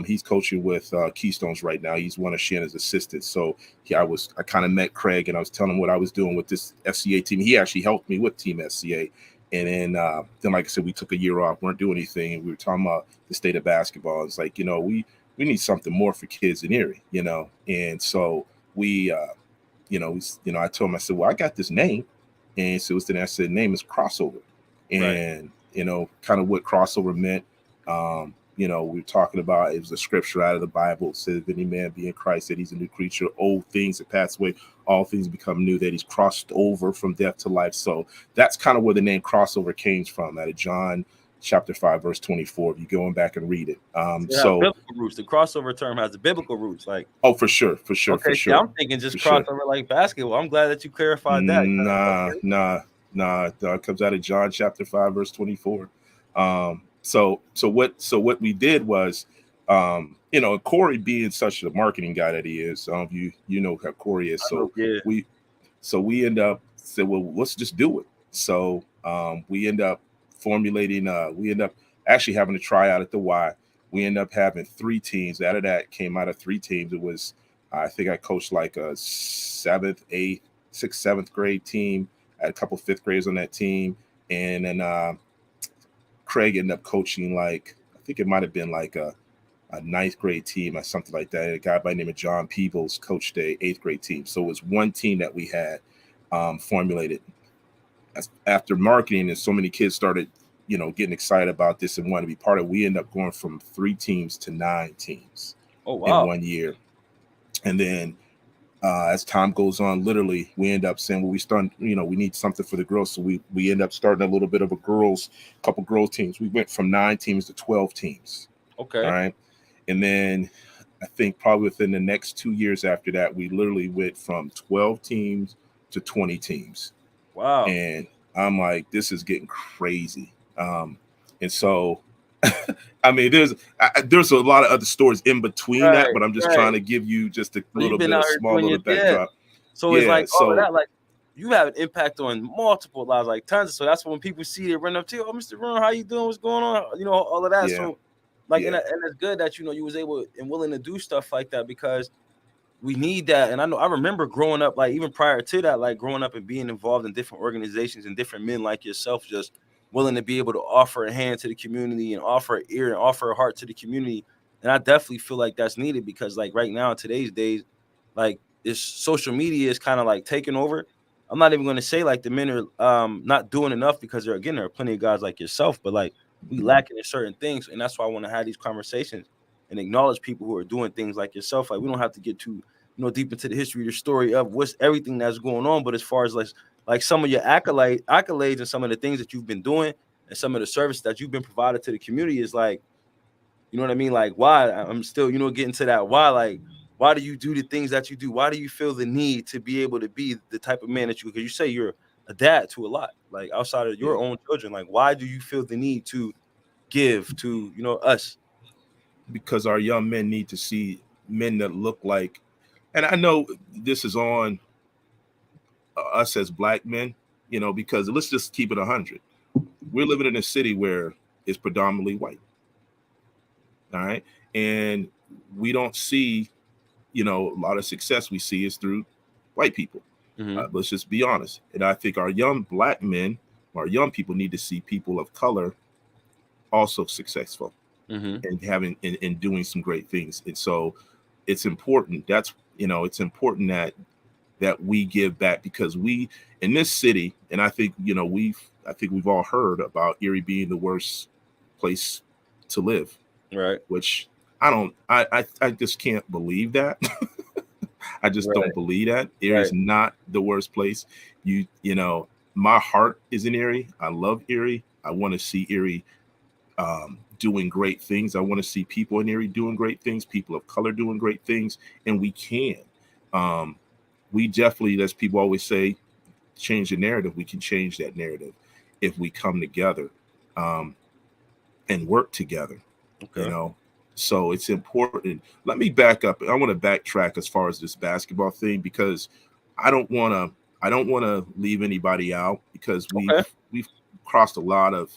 Speaker 2: He's coaching with Keystones right now. He's one of Shannon's assistants. So I kind of met Craig and I was telling him what I was doing with this FCA team. He actually helped me with Team SCA. And then like I said, we took a year off, weren't doing anything. And we were talking about the state of basketball. It's like, we need something more for kids in Erie, And so I told him, I said, well, I got this name. And so I said, the name is Crossover. And, kind of what crossover meant. We were talking about, it was a scripture out of the Bible. It says, if any man be in Christ, that he's a new creature, old things have passed away, all things become new, that he's crossed over from death to life. So that's kind of where the name Crossover came from, out of John chapter 5, verse 24, if you go back and read it. So
Speaker 1: biblical roots. The crossover term has the biblical roots, like
Speaker 2: for sure.
Speaker 1: Okay, yeah, I'm thinking just crossover like basketball. I'm glad that you clarified that.
Speaker 2: Nah, it comes out of John chapter 5, verse 24. So what we did was, Corey being such a marketing guy that he is, you know how Corey is. So we end up said, well, let's just do it. So we end up formulating. We end up actually having to try out at the Y. We end up having 3 teams. Out of that came out of 3 teams. It was, I think I coached like a 7th, 8th, 6th, 7th grade team. I had a couple 5th graders on that team, and then Craig ended up coaching I think it might have been like a 9th grade team or something like that. A guy by the name of John Peebles coached a 8th grade team. So it was one team that we had formulated. After marketing and so many kids started, getting excited about this and wanting to be part of it, we ended up going from 3 teams to 9 teams in 1 year. And then as time goes on, literally, we end up saying, well, we start, we need something for the girls. So we end up starting a little bit of a couple girls teams. We went from 9 teams to 12 teams.
Speaker 1: Okay.
Speaker 2: All right. And then I think probably within the next 2 years after that, we literally went from 12 teams to 20 teams.
Speaker 1: Wow.
Speaker 2: And I'm like, this is getting crazy. And so, I mean, there's a lot of other stories in between that, but I'm just trying to give you just a little bit of small little backdrop.
Speaker 1: So it's like all of that, like you have an impact on multiple lives, like tons. So that's when people see it, run up to you, oh, Mr. Ron, how you doing? What's going on? All of that.
Speaker 2: Yeah.
Speaker 1: So like, and it's good that you was able and willing to do stuff like that, because we need that. And I remember growing up, like even prior to that, like growing up and being involved in different organizations and different men like yourself, just willing to be able to offer a hand to the community and offer an ear and offer a heart to the community. And I definitely feel like that's needed, because like right now in today's days, like this social media is kind of like taking over. I'm not even going to say like the men are not doing enough, because there are plenty of guys like yourself, but like we lacking in certain things. And that's why I want to have these conversations and acknowledge people who are doing things like yourself. Like we don't have to get too deep into the history of the story of what's everything that's going on, but as far as like some of your accolades and some of the things that you've been doing and some of the service that you've been provided to the community is like, you know what I mean? Like why I'm still, getting to that. Why do you do the things that you do? Why do you feel the need to be able to be the type of man that because you say you're a dad to a lot, like outside of your own children, like why do you feel the need to give to, us?
Speaker 2: Because our young men need to see men that look like, and I know this is on us as black men, because let's just keep it 100. We're living in a city where it's predominantly white. All right. And we don't see, a lot of success we see is through white people. Mm-hmm. Let's just be honest. And I think our young black men, our young people need to see people of color also successful.
Speaker 1: Mm-hmm.
Speaker 2: and having and doing some great things. And so it's important. That's, it's important that we give back, because we in this city, and I think, I think we've all heard about Erie being the worst place to live,
Speaker 1: Right.
Speaker 2: which I just can't believe that. I just
Speaker 1: Right.
Speaker 2: don't believe that. Erie
Speaker 1: Right.
Speaker 2: is not the worst place. My heart is in Erie. I love Erie. I want to see Erie doing great things. I want to see people in Erie doing great things, people of color doing great things, and we can. Um, we definitely, as people always say, change the narrative. We can change that narrative if we come together um, and work together. You
Speaker 1: Okay.
Speaker 2: know, so it's important. Let me back up. I want to backtrack as far as this basketball thing, because I don't want to. I don't want to leave anybody out, because
Speaker 1: Okay.
Speaker 2: we've crossed a lot of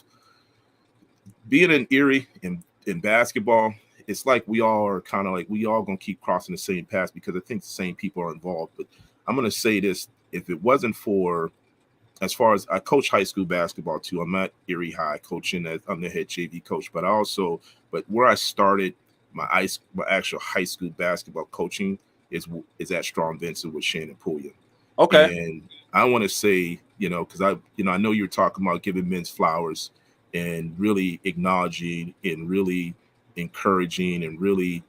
Speaker 2: being in Erie in basketball. It's like we all are kind of like we all gonna keep crossing the same paths, because I think the same people are involved. But I'm gonna say this: if it wasn't for, as far as I coach high school basketball too, I'm at Erie High coaching as I'm the head JV coach. But where I started my actual high school basketball coaching is at Strong Vincent with Shannon Pulliam.
Speaker 1: Okay.
Speaker 2: And I want to say, because I know you're talking about giving men's flowers and really acknowledging and really encouraging and really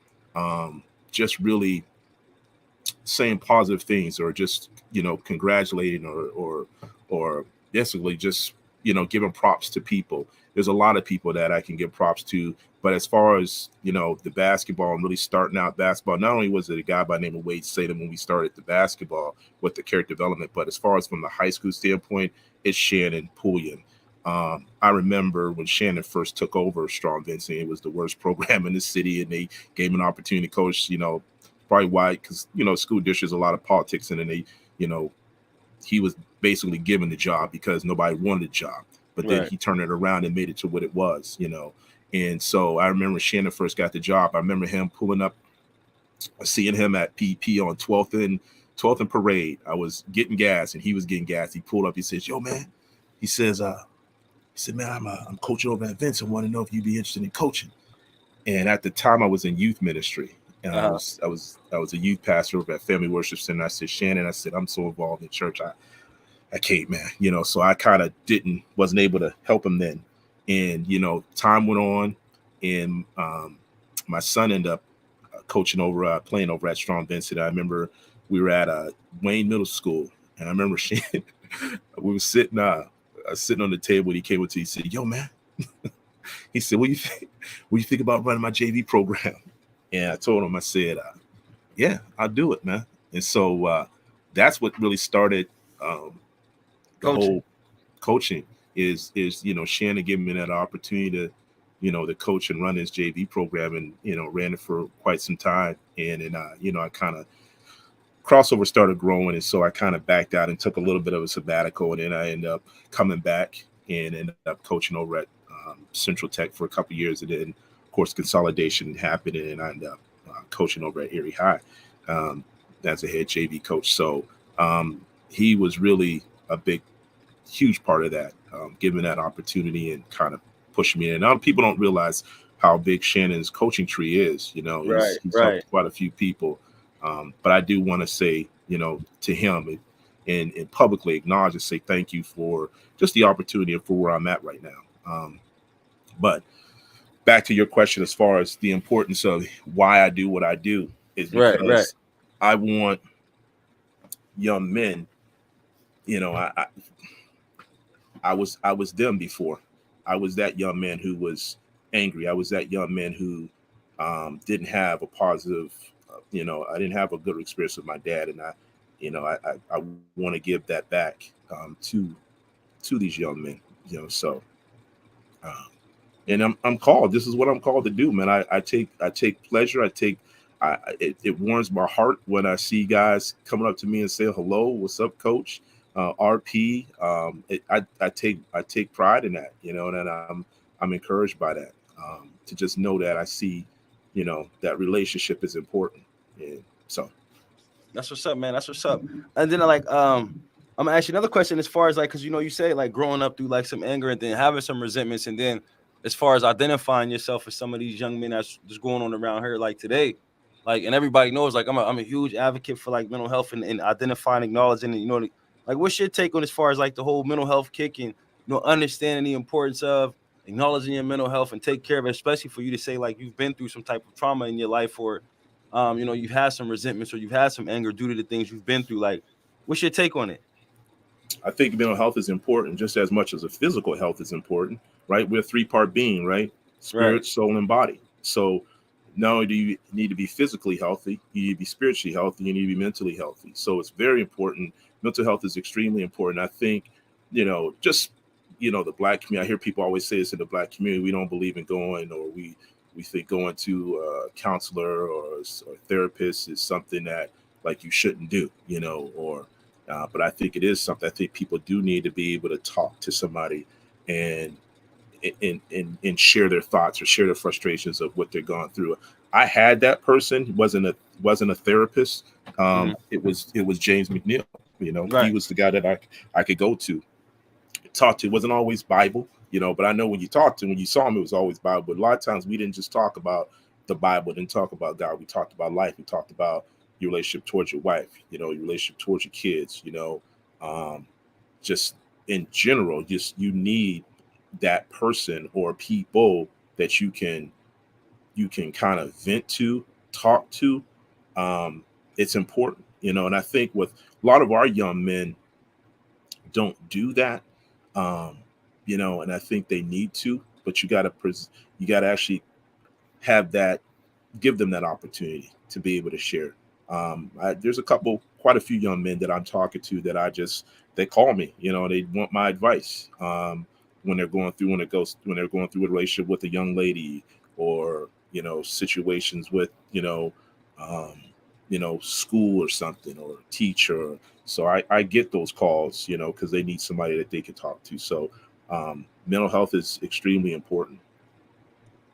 Speaker 2: just really saying positive things, or just congratulating, or basically just giving props to people. There's a lot of people that I can give props to, but as far as the basketball and really starting out basketball, not only was it a guy by the name of Wade Satum when we started the basketball with the character development, but as far as from the high school standpoint, it's Shannon Pulliam. I remember when Shannon first took over Strong Vincent, it was the worst program in the city, and they gave him an opportunity to coach. Probably why, because school districts a lot of politics, and then you know he was basically given the job because nobody wanted the job, but then
Speaker 1: Right.
Speaker 2: he turned it around and made it to what it was. And so I remember Shannon first got the job. I remember him pulling up, seeing him at PP on 12th and Parade. I was getting gas and he was getting gas. He pulled up. He says, "Yo, man," he says, he said, "Man, I'm coaching over at Vince. I want to know if you'd be interested in coaching." And at the time, I was in youth ministry, and
Speaker 1: Uh-huh.
Speaker 2: I was a youth pastor over at Family Worship Center. I said, "Shannon," I said, "I'm so involved in church, I can't, man." So I kind of wasn't able to help him then. And time went on, and my son ended up playing over at Strong Vincent. I remember we were at Wayne Middle School, and I remember we were sitting on the table. And he came up to me, he said, "Yo, man," he said, "What do you think? What do you think about running my JV program?" And I told him, I said, "Yeah, I'll do it, man." And so that's what really started the
Speaker 1: Coaching.
Speaker 2: whole coaching. Is Shannon giving me that opportunity to coach and run his JV program, and ran it for quite some time. And I kind of crossover started growing, and so I kind of backed out and took a little bit of a sabbatical, and then I ended up coming back and ended up coaching over at Central Tech for a couple of years, and then of course consolidation happened, and I ended up coaching over at Erie High um, as a head JV coach. So he was really a huge part of that, giving that opportunity and kind of pushing me in. Now people don't realize how big Shannon's coaching tree is.
Speaker 1: Right.
Speaker 2: He's
Speaker 1: Right.
Speaker 2: helped quite a few people, but I do want to say, to him and publicly acknowledge and say thank you for just the opportunity and for where I'm at right now. But back to your question, as far as the importance of why I do what I do, is
Speaker 1: Right. Right.
Speaker 2: because I want young men. I was them before. I was that young man who was angry. I was that young man who didn't have a positive. I didn't have a good experience with my dad, and I want to give that back to these young men. So um, and I'm called. This is what I'm called to do, man. I take pleasure. It warms my heart when I see guys coming up to me and say hello, "What's up, coach?" RP. I take pride in that, and I'm encouraged by that. To just know that I see, that relationship is important, and so
Speaker 1: That's what's up, man. That's what's up. And then I'm gonna ask you another question as far as like, cause you say like growing up through like some anger and then having some resentments, and then as far as identifying yourself as some of these young men that's just going on around here like today. Like, and everybody knows, like, I'm a huge advocate for like mental health and identifying, acknowledging, and like, what's your take on as far as like the whole mental health kick and understanding the importance of acknowledging your mental health and take care of it, especially for you to say like you've been through some type of trauma in your life, or you've had some resentments or you've had some anger due to the things you've been through. Like, what's your take on it?
Speaker 2: I think mental health is important just as much as a physical health is important, right? We're a three-part being, right?
Speaker 1: Right.
Speaker 2: Spirit, soul, and body. So not only do you need to be physically healthy, you need to be spiritually healthy, you need to be mentally healthy. So it's very important. Mental health is extremely important. I think, just the black community. I hear people always say this in the black community. We don't believe in going, or we think going to a counselor or a therapist is something that like you shouldn't do, or but I think it is something. I think people do need to be able to talk to somebody and and share their thoughts or share their frustrations of what they're going through. I had that person. Wasn't a therapist.
Speaker 1: Mhm.
Speaker 2: It was James McNeil. He
Speaker 1: Right.
Speaker 2: was the guy that I could go to talk to. It wasn't always Bible, but I know when you talked to him, when you saw him, it was always Bible. But a lot of times we didn't just talk about the Bible, didn't talk about God. We talked about life. We talked about your relationship towards your wife, your relationship towards your kids, um, just in general, just you need that person or people that you can kind of vent to, talk to. Um, it's important, and I think with a lot of our young men don't do that, um, and I think they need to, but you got to actually have that, give them that opportunity to be able to share. There's quite a few young men that I'm talking to that they call me, they want my advice, when they're going through a relationship with a young lady, or situations with um, school or something, or a teacher. So I get those calls, because they need somebody that they can talk to. So mental health is extremely important.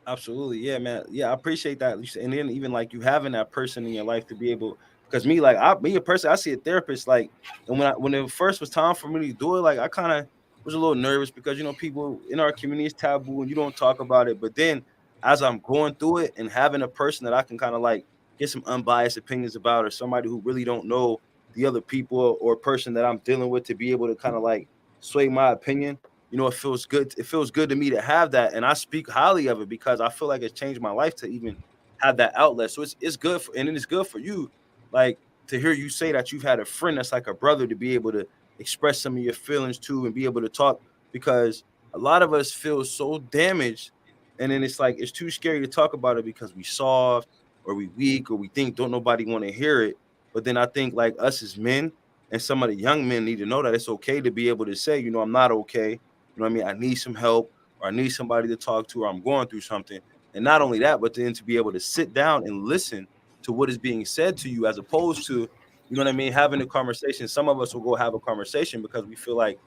Speaker 1: Absolutely. Yeah, man. Yeah, I appreciate that. And then even like you having that person in your life to be able, because me, like me a person, I see a therapist, like, and when it first was time for me to do it, like I kind of was a little nervous because people in our community is taboo and you don't talk about it. But then as I'm going through it and having a person that I can kind of like get some unbiased opinions about, or somebody who really don't know the other people or person that I'm dealing with, to be able to kind of like sway my opinion, it feels good. It feels good to me to have that, and I speak highly of it because I feel like it's changed my life to even have that outlet. So it's good for, and it's good for you, like, to hear you say that you've had a friend that's like a brother to be able to express some of your feelings to and be able to talk, because a lot of us feel so damaged, and then it's like it's too scary to talk about it because we soft or we weak or we think don't nobody want to hear it. But then I think like us as men and some of the young men need to know that it's okay to be able to say, I'm not okay. You know what I mean? I need some help, or I need somebody to talk to, or I'm going through something. And not only that, but then to be able to sit down and listen to what is being said to you, as opposed to, you know what I mean, having a conversation. Some of us will go have a conversation because we feel like,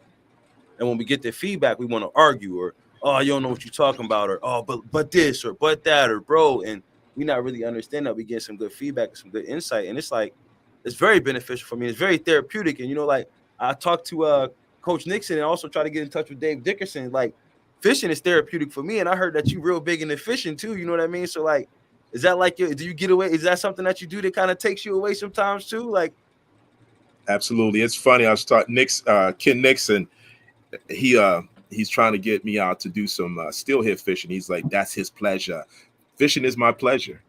Speaker 1: and when we get the feedback, we want to argue, or, oh, you don't know what you're talking about, or, oh, but this, or but that, or bro. And we not really understand that we get some good feedback and some good insight. And it's like, it's very beneficial for me. It's very therapeutic. And like I talked to Coach Nixon and also try to get in touch with Dave Dickerson. Like, fishing is therapeutic for me. And I heard that you real big into fishing too. You know what I mean? So like, is that like do you get away? Is that something that you do that kind of takes you away sometimes too? Like,
Speaker 2: Absolutely. It's funny. I was talking Ken Nixon. He's trying to get me out to do some steelhead fishing. He's like, that's his pleasure. Fishing is my pleasure.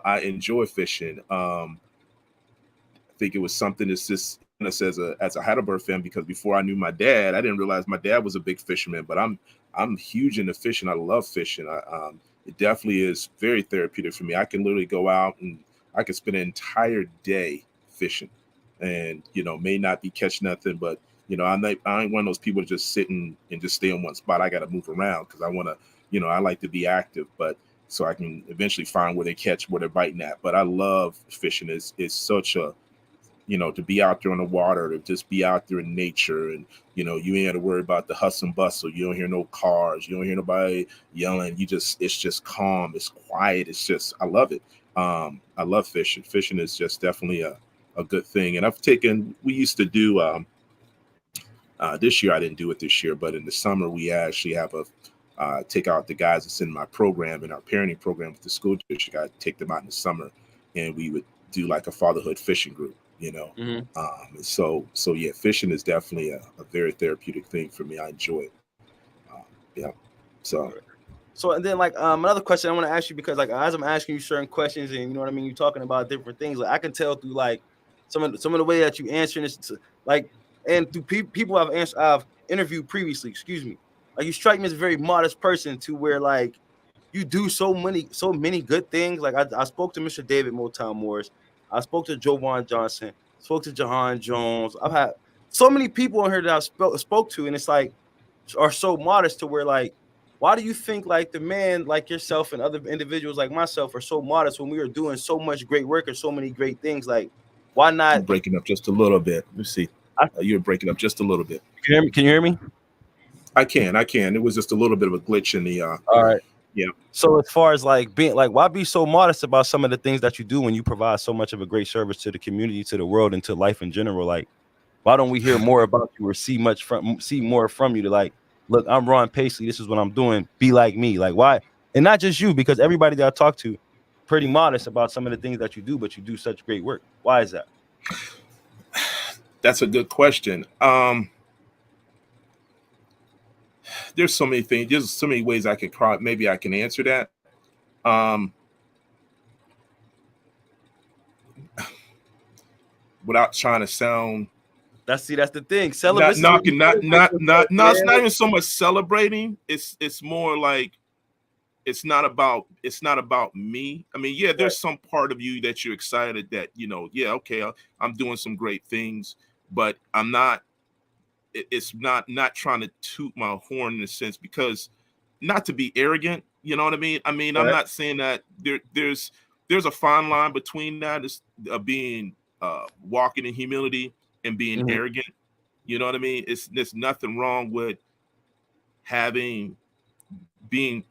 Speaker 2: I enjoy fishing. I think it was something that's just us as a Heidelberg fan, because before I knew my dad, I didn't realize my dad was a big fisherman. But I'm huge into fishing. I love fishing. It definitely is very therapeutic for me. I can literally go out and I can spend an entire day fishing, and may not be catch nothing, but I ain't one of those people to just sitting and just stay in one spot. I got to move around because I want to, I like to be active, but so I can eventually find where they catch, where they're biting at. But I love fishing. It's such a, to be out there on the water, to just be out there in nature. And, you ain't got to worry about the hustle and bustle. You don't hear no cars. You don't hear nobody yelling. It's just calm. It's quiet. I love it. I love fishing. Fishing is just definitely a good thing. And we used to do, this year, I didn't do it this year, but in the summer, we actually have a take out the guys that's in my program, in our parenting program with the school district. I take them out in the summer, and we would do like a fatherhood fishing group, you know.
Speaker 1: Mhm.
Speaker 2: So yeah, fishing is definitely a very therapeutic thing for me. I enjoy it. Yeah. So
Speaker 1: So and then like another question I want to ask you, because like as I'm asking you certain questions and you know what I mean, you're talking about different things. Like I can tell through like some of the way that you answering this, like and through people I've interviewed previously. Excuse me. Like you strike me as a very modest person to where like you do so many good things. Like I spoke to Mr. David Motown Morris. I spoke to Jovan Johnson. Spoke to Jahan Jones. I've had so many people in here that I spoke to, and it's like are so modest to where like why do you think like the man like yourself and other individuals like myself are so modest when we are doing so much great work and so many great things? Like why not?
Speaker 2: you're breaking up just a little bit. Let's see. You're breaking up just a little bit.
Speaker 1: Can you hear me? Can you hear me?
Speaker 2: I can. It was just a little bit of a glitch in the
Speaker 1: All right.
Speaker 2: yeah.
Speaker 1: So as far as like being like, why be so modest about some of the things that you do when you provide so much of a great service to the community, to the world, and to life in general? Like, why don't we hear more about you or see more from you to like, look, I'm Ron Pacley. This is what I'm doing. Be like me. Like, why? And not just you, because everybody that I talk to, pretty modest about some of the things that you do, but you do such great work. Why is that?
Speaker 2: That's a good question. There's so many things. There's so many ways I can try. Maybe I can answer that. Without trying to sound
Speaker 1: That's the thing.
Speaker 2: not knocking, not no, it's not even so much celebrating. It's more like it's not about me. I mean, yeah, there's some part of you that you're excited that, you know, yeah, okay, I'm doing some great things, but I'm not. It's not trying to toot my horn in a sense, because not to be arrogant, you know what I mean? I mean, I'm not saying that there's a fine line between that, is being walking in humility and being arrogant. You know what I mean? There's nothing wrong with being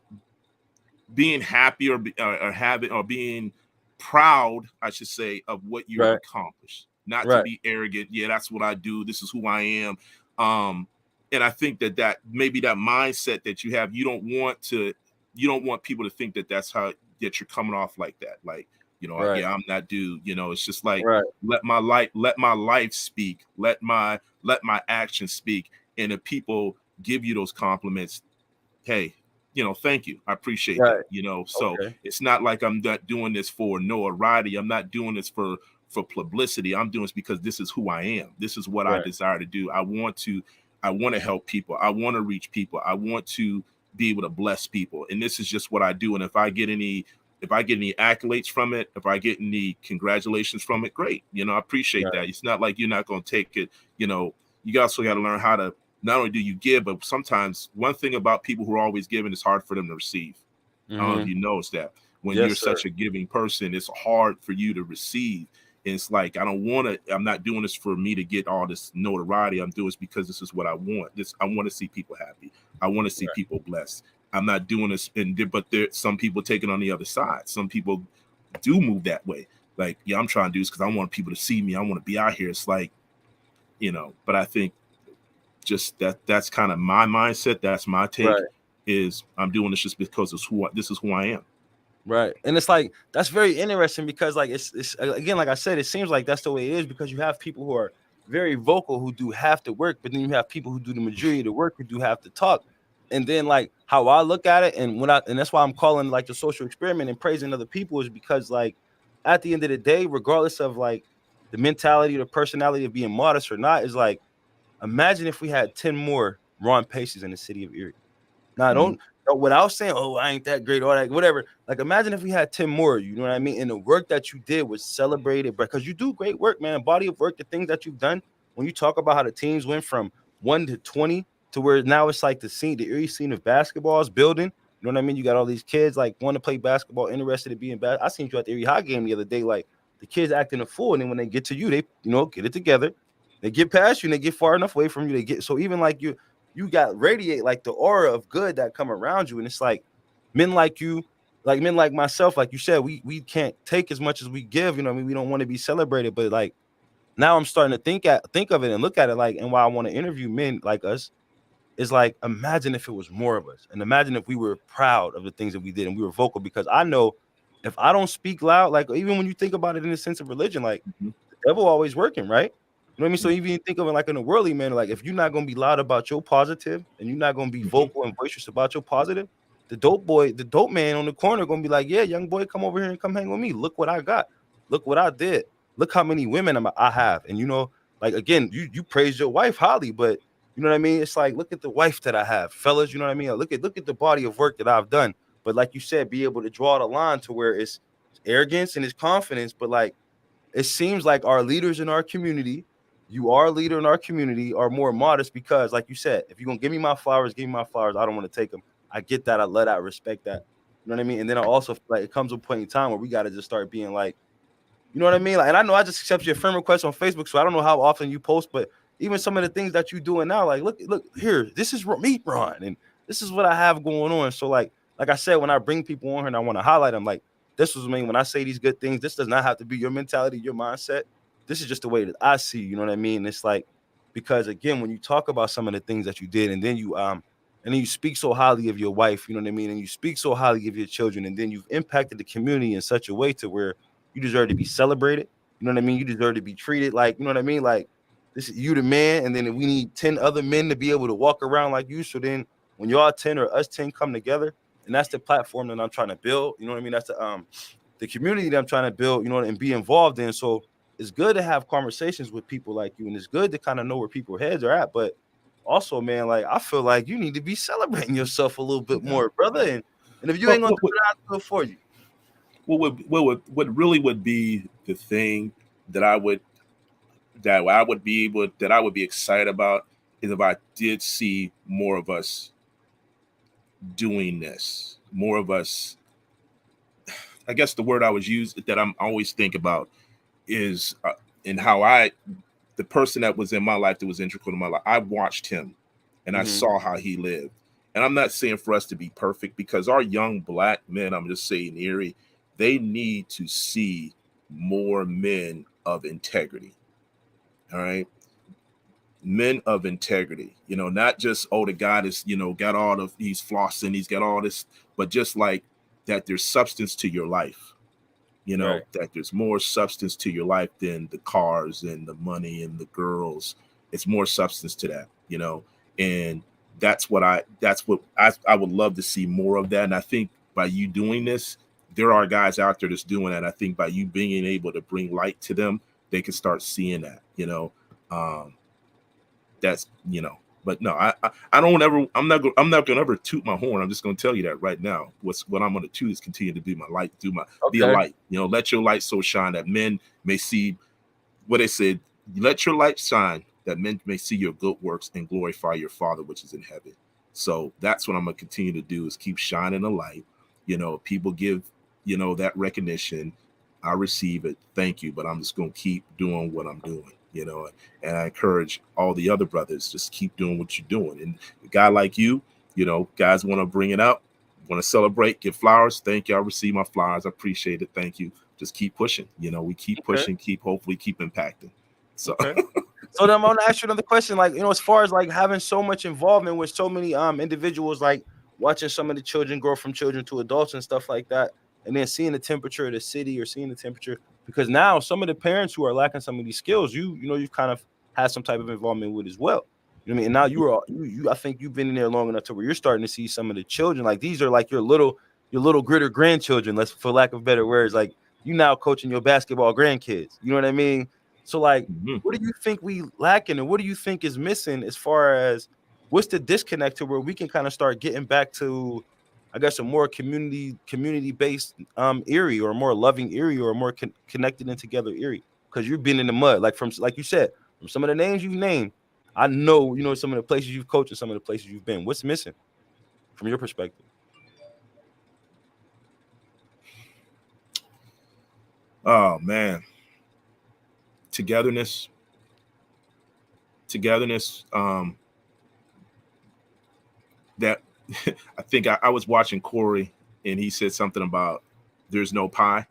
Speaker 2: happy or having or being proud, I should say, of what you've accomplished. Not to be arrogant. Yeah, that's what I do. This is who I am. And I think that maybe that mindset that you have, you don't want people to think that that's how that you're coming off like that. Like, you know, yeah, I'm that dude. You know, it's just like let my life speak. Let my actions speak. And if people give you those compliments, hey, you know, thank you. I appreciate that. You know, so it's not like I'm not doing this for notoriety. I'm not doing this for publicity. I'm doing this because this is who I am. This is what I desire to do. I want to help people. I want to reach people. I want to be able to bless people. And this is just what I do. And if I get any accolades from it, if I get any congratulations from it, great. You know, I appreciate that. It's not like you're not going to take it. You know, you also got to learn how to, not only do you give, but sometimes one thing about people who are always giving, it's hard for them to receive. I don't know if you notice that. When you're such a giving person, it's hard for you to receive. And it's like, I'm not doing this for me to get all this notoriety. I'm doing this because this is what I want. I want to see people happy. I want to see people blessed. I'm not doing this, but some people take it on the other side. Some people do move that way. Like, yeah, I'm trying to do this because I want people to see me. I want to be out here. It's like, you know, but I think just that's kind of my mindset. That's my take, is I'm doing this just because this is who I am.
Speaker 1: Right. And it's like, that's very interesting because like, it's again, like I said, it seems like that's the way it is because you have people who are very vocal who do half the work, but then you have people who do the majority of the work who do half the talk. And then like how I look at it and and that's why I'm calling like the social experiment and praising other people is because like at the end of the day, regardless of like the mentality or the personality of being modest or not, is like, imagine if we had 10 more Ron Paces in the city of Erie. Now, don't without saying, oh, I ain't that great or that, whatever. Like, imagine if we had 10 more, you know what I mean? And the work that you did was celebrated, because you do great work, man. Body of work, the things that you've done. When you talk about how the teams went from 1 to 20 to where now it's like the Erie scene of basketball is building. You know what I mean? You got all these kids like want to play basketball, interested in being bad. I seen you at the Erie High game the other day, like the kids acting a fool, and then when they get to you, they get it together. They get past you and they get far enough away from you. They get so even like you got radiate like the aura of good that come around you. And it's like men like you, like men like myself, like you said, we can't take as much as we give, you know what I mean? We don't want to be celebrated, but like now I'm starting to think of it and look at it like, and why I want to interview men like us, is like, imagine if it was more of us, and imagine if we were proud of the things that we did and we were vocal. Because I know if I don't speak loud, like even when you think about it in the sense of religion, like
Speaker 2: Mhm.
Speaker 1: the devil always working, right? You know what I mean? So
Speaker 2: Mhm.
Speaker 1: even you think of it like in a worldly manner, like if you're not gonna be loud about your positive and you're not gonna be
Speaker 2: Mhm.
Speaker 1: vocal and boisterous about your positive, the dope man on the corner gonna be like, yeah, young boy, come over here and come hang with me. Look what I got. Look what I did. Look how many women I have. And you know, like again, you praise your wife highly, but you know what I mean? It's like, look at the wife that I have, fellas. You know what I mean? Look at the body of work that I've done. But like you said, be able to draw the line to where it's arrogance and it's confidence, but like it seems like our leaders in our community, you are a leader in our community, are more modest because, like you said, if you're gonna give me my flowers, give me my flowers. I don't want to take them. I get that. I love that. I respect that. You know what I mean? And then I also feel like it comes a point in time where we got to just start being like, you know what I mean? Like, and I know I just accept your friend request on Facebook, so I don't know how often you post, but even some of the things that you're doing now, like, look here, this is me, Ron, and this is what I have going on. So, like I said, when I bring people on here and I want to highlight them, like, this was me when I say these good things. This does not have to be your mentality, your mindset. This is just the way that I see. You know what I mean? It's like because again, when you talk about some of the things that you did, and then you speak so highly of your wife, you know what I mean, and you speak so highly of your children, and then you've impacted the community in such a way to where you deserve to be celebrated. You know what I mean? You deserve to be treated like, you know what I mean? Like, this is you the man, and then we need 10 other men to be able to walk around like you. So then when y'all 10 or us 10 come together, and that's the platform that I'm trying to build, you know what I mean? That's the community that I'm trying to build, you know, and be involved in. So it's good to have conversations with people like you, and it's good to kind of know where people's heads are at. But also, man, like I feel like you need to be celebrating yourself a little bit
Speaker 2: Yeah.
Speaker 1: more, brother. And if you ain't
Speaker 2: But
Speaker 1: gonna do it, I'll do it for you.
Speaker 2: what really would be the thing that I would be excited about is if I did see more of us doing this, more of us. I guess the word I was used that I'm always think about is in how the person that was in my life that was integral to my life. I watched him and I
Speaker 1: Mm-hmm.
Speaker 2: saw how he lived. And I'm not saying for us to be perfect because our young black men, I'm just saying, Erie, they need to see more men of integrity. All right. Men of integrity, not just, oh, the guy is, got all of, he's flossing, he's got all this, but just like that there's substance to your life,
Speaker 1: Right.
Speaker 2: that there's more substance to your life than the cars and the money and the girls. It's more substance to that, and that's what I would love to see more of that. And I think by you doing this, there are guys out there that's doing that. I think by you being able to bring light to them, they can start seeing that, um, that's but no, I don't ever, I'm not gonna ever toot my horn. I'm just gonna tell you that right now. What I'm gonna do is continue to be my light, be a
Speaker 1: Okay.
Speaker 2: light, let your light so shine that men may see what they said, let your light shine that men may see your good works and glorify your Father which is in heaven. So that's what I'm gonna continue to do is keep shining the light. People give, that recognition. I receive it. Thank you. But I'm just gonna keep doing what I'm doing, and I encourage all the other brothers, just keep doing what you're doing. And a guy like you, guys want to bring it up, want to celebrate, get flowers. Thank you. I receive my flowers. I appreciate it. Thank you. Just keep pushing. We keep
Speaker 1: Okay.
Speaker 2: pushing, hopefully keep impacting. So
Speaker 1: Okay. So then I'm gonna ask you another question. Like, as far as like having so much involvement with so many individuals, like watching some of the children grow from children to adults and stuff like that, and then seeing the temperature of the city or seeing the temperature, because now some of the parents who are lacking some of these skills, you've kind of had some type of involvement with as well. You know what I mean? And now I think you've been in there long enough to where you're starting to see some of the children. Like these are like your little gritter grandchildren, let's for lack of better words. Like you now coaching your basketball grandkids. You know what I mean? So like
Speaker 2: mhm.
Speaker 1: what do you think we lacking, and what do you think is missing as far as what's the disconnect to where we can kind of start getting back to, I guess, a more community based area, or a more loving area, or a more connected and together area? Because you've been in the mud, like you said, from some of the names you've named. I know some of the places you've coached and some of the places you've been. What's missing from your perspective?
Speaker 2: Oh man, togetherness, togetherness. That I think I was watching Corey and he said something about there's no pie.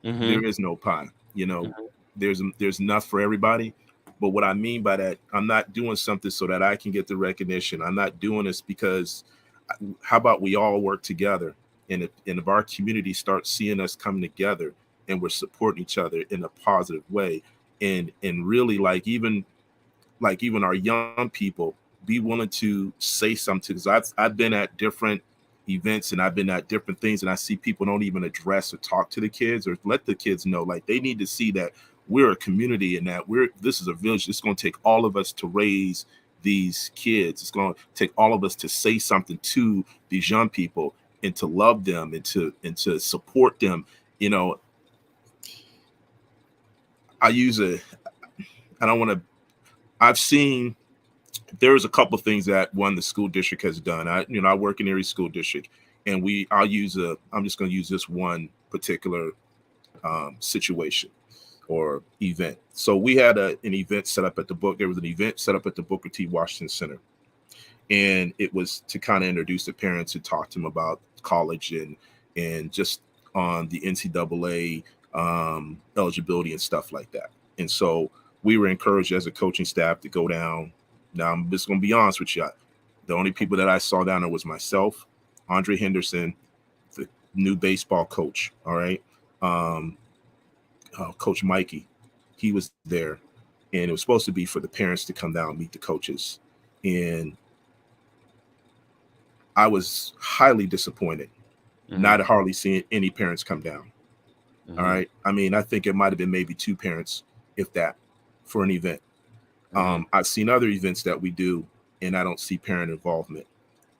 Speaker 1: Mm-hmm.
Speaker 2: There is no pie.
Speaker 1: Mm-hmm.
Speaker 2: There's enough for everybody, But what I mean by that, I'm not doing something so that I can get the recognition. I'm not doing this because how about we all work together? And if our community starts seeing us coming together and we're supporting each other in a positive way, and really like even our young people be willing to say something, because I've been at different events and I've been at different things, and I see people don't even address or talk to the kids or let the kids know, like, they need to see that we're a community and that this is a village. It's going to take all of us to raise these kids. It's going to take all of us to say something to these young people and to love them and to support them. You know, I use a I don't want to I've seen there's a couple of things that the school district has done. I work in Erie School District, and I'm just going to use this one particular situation or event. So we had an event set up at there was an event set up at the Booker T. Washington Center, and it was to kind of introduce the parents and talk to them about college and just on the NCAA eligibility and stuff like that. And so we were encouraged as a coaching staff to go down. Now, I'm just going to be honest with you. The only people that I saw down there was myself, Andre Henderson, the new baseball coach. All right. Coach Mikey, he was there. And it was supposed to be for the parents to come down and meet the coaches. And I was highly disappointed, not hardly seeing any parents come down. All right. I mean, I think it might have been maybe 2 parents, if that, for an event. I've seen other events that we do, and I don't see parent involvement.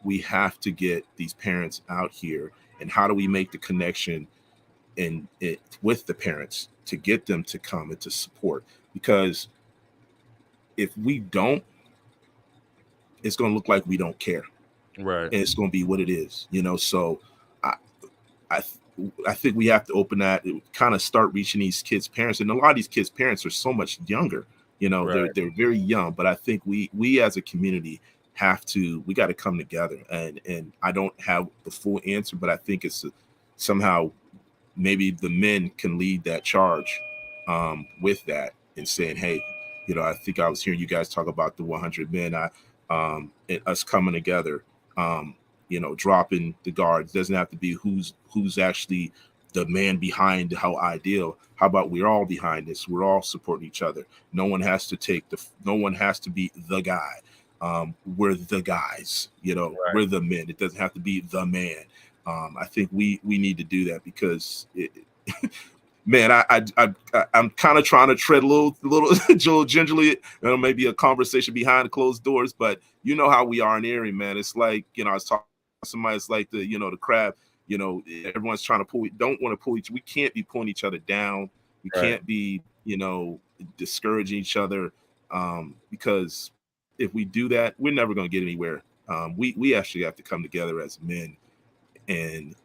Speaker 2: We have to get these parents out here, and how do we make the connection with the parents to get them to come and to support? Because if we don't, it's going to look like we don't care,
Speaker 1: Right?
Speaker 2: And it's going to be what it is, So I think we have to open that, kind of start reaching these kids' parents, and a lot of these kids' parents are so much younger.
Speaker 1: Right.
Speaker 2: They're very young, but I think we as a community we got to come together, and I don't have the full answer, but I think it's somehow maybe the men can lead that charge with that and saying, hey, I think I was hearing you guys talk about the 100 men, and us coming together, dropping the guards. It doesn't have to be who's actually the man behind how ideal. How about we're all behind this? We're all supporting each other. No one has to be the guy. We're the guys,
Speaker 1: Right.
Speaker 2: We're the men. It doesn't have to be the man. I think we need to do that because man, I'm kind of trying to tread a little gingerly, maybe a conversation behind closed doors, but you know how we are in Erie, man. It's like, I was talking to somebody, it's like the crab, everyone's trying to don't want to we can't be pulling each other down. We can't be, discouraging each other, because if we do that, we're never going to get anywhere. We actually have to come together as men and